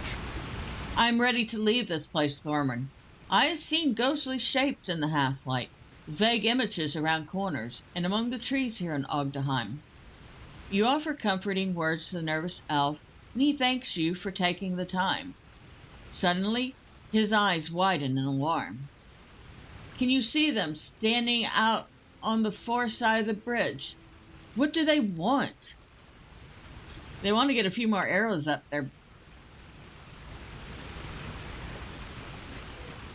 I'm ready to leave this place, Thormurn. I have seen ghostly shapes in the half-light, vague images around corners, and among the trees here in Ogdeheim. You offer comforting words to the nervous elf, and he thanks you for taking the time. Suddenly, his eyes widen in alarm. Can you see them standing out on the far side of the bridge? What do they want? They want to get a few more arrows up there.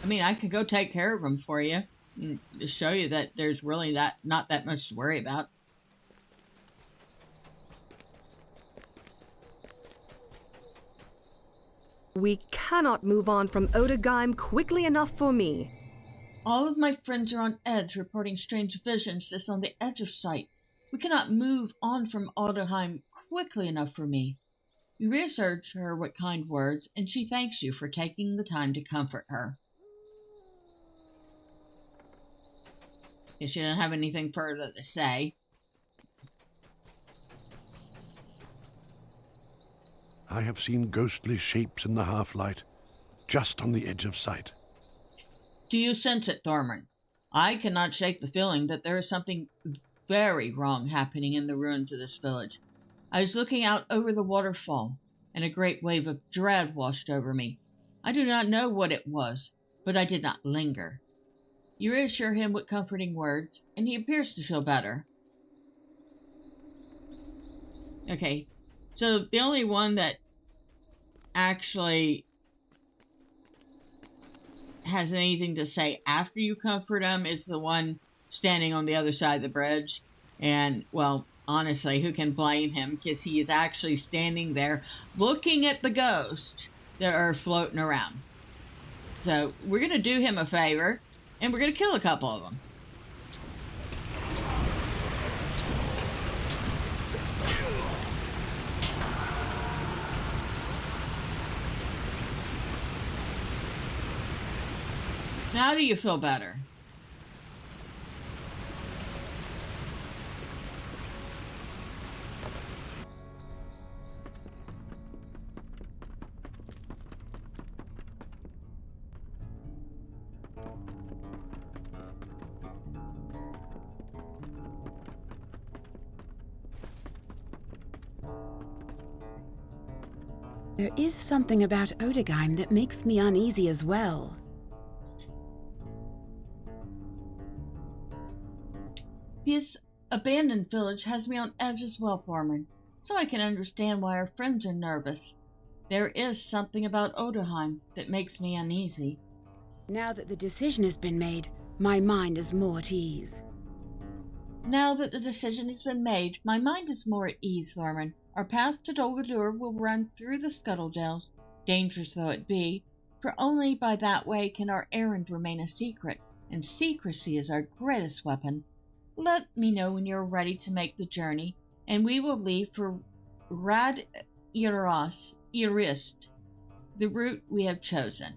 I mean, I could go take care of them for you and to show you that there's really not that much to worry about. We cannot move on from Odegaim quickly enough for me. All of my friends are on edge, reporting strange visions just on the edge of sight. We cannot move on from Aldeheim quickly enough for me. You reassurage her with kind words, and she thanks you for taking the time to comfort her. Guess she doesn't have anything further to say. I have seen ghostly shapes in the half-light, just on the edge of sight. Do you sense it, Thormurn? I cannot shake the feeling that there is something very wrong happening in the ruins of this village. I was looking out over the waterfall, and a great wave of dread washed over me. I do not know what it was, but I did not linger. You reassure him with comforting words, and he appears to feel better. Okay, so the only one that actually has anything to say after you comfort him is the one standing on the other side of the bridge. And, well, honestly, who can blame him? Because he is actually standing there looking at the ghosts that are floating around. So we're going to do him a favor, and we're going to kill a couple of them. Now do you feel better? There is something about Odegaim that makes me uneasy as well. This abandoned village has me on edge as well, Thormurn, so I can understand why our friends are nervous. There is something about Odeheim that makes me uneasy. Now that the decision has been made, my mind is more at ease. Now that the decision has been made, my mind is more at ease, Thormurn. Our path to Dol Guldur will run through the Scuttledells, dangerous though it be, for only by that way can our errand remain a secret, and secrecy is our greatest weapon. Let me know when you're ready to make the journey, and we will leave for Rad Irist, the route we have chosen.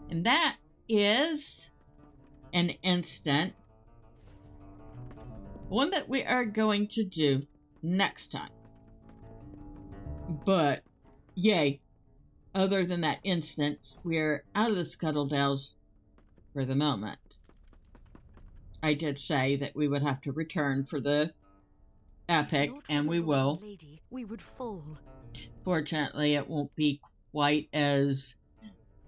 And that is an instant, one that we are going to do next time. But, yay, other than that instance, we're out of the Scuttledells for the moment. I did say that we would have to return for the epic, and we will. Lady, we would fall. Fortunately, it won't be quite as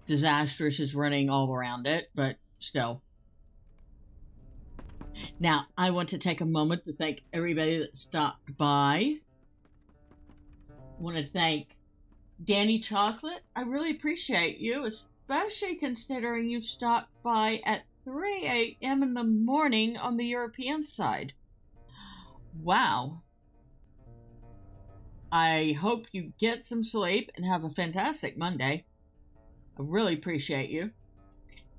disastrous as running all around it, but still. Now, I want to take a moment to thank everybody that stopped by. I want to thank Danny Chocolate. I really appreciate you, especially considering you stopped by at 3 a.m. in the morning on the European side. Wow. I hope you get some sleep and have a fantastic Monday. I really appreciate you.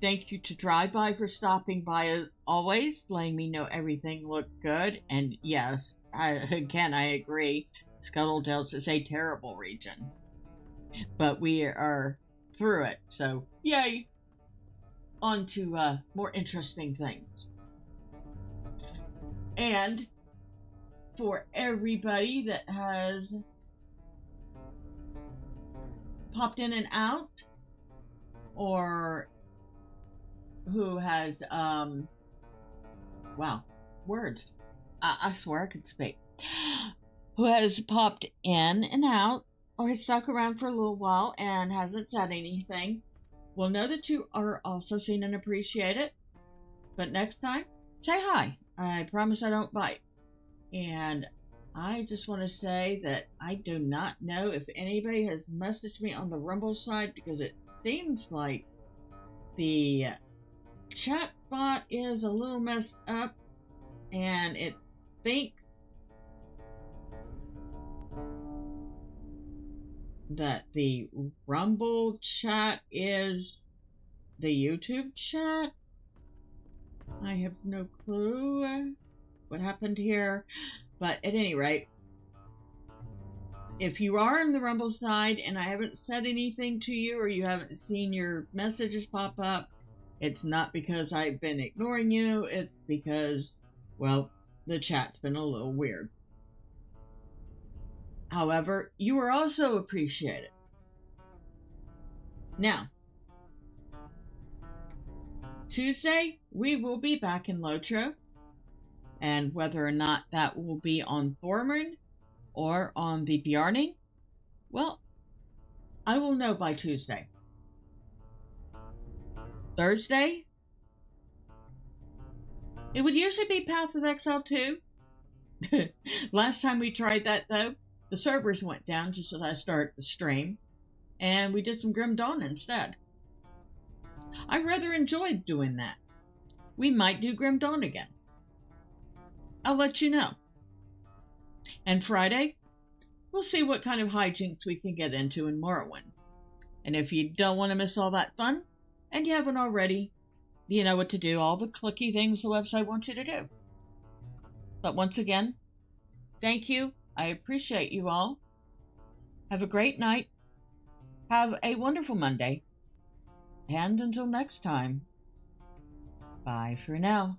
Thank you to Drive By for stopping by as always, letting me know everything looked good. And yes, I agree. Scuttledells is a terrible region. But we are through it, so yay! On to more interesting things. And for everybody that has popped in and out, or who has, wow, words. I swear I could speak. Who has popped in and out, or has stuck around for a little while and hasn't said anything, will know that you are also seen and appreciated. But next time, say hi. I promise I don't bite. And I just want to say that I do not know if anybody has messaged me on the Rumble side, because it seems like the chat bot is a little messed up, and it thinks that the Rumble chat is the YouTube chat. I have no clue what happened here, but at any rate, if you are on the Rumble side and I haven't said anything to you, or you haven't seen your messages pop up, it's not because I've been ignoring you, it's because, well, the chat's been a little weird. However, you are also appreciated. Now, Tuesday, we will be back in LOTRO, and whether or not that will be on Thormurn or on the Bjarning, well, I will know by Tuesday. Thursday, it would usually be Path of Exile 2. Last time we tried that, though, the servers went down just as I started the stream, and we did some Grim Dawn instead. I rather enjoyed doing that. We might do Grim Dawn again. I'll let you know. And Friday, we'll see what kind of hijinks we can get into in Morrowind. And if you don't want to miss all that fun, and you haven't already, you know what to do, all the clicky things the website wants you to do. But once again, thank you. I appreciate you all. Have a great night. Have a wonderful Monday. And until next time, bye for now.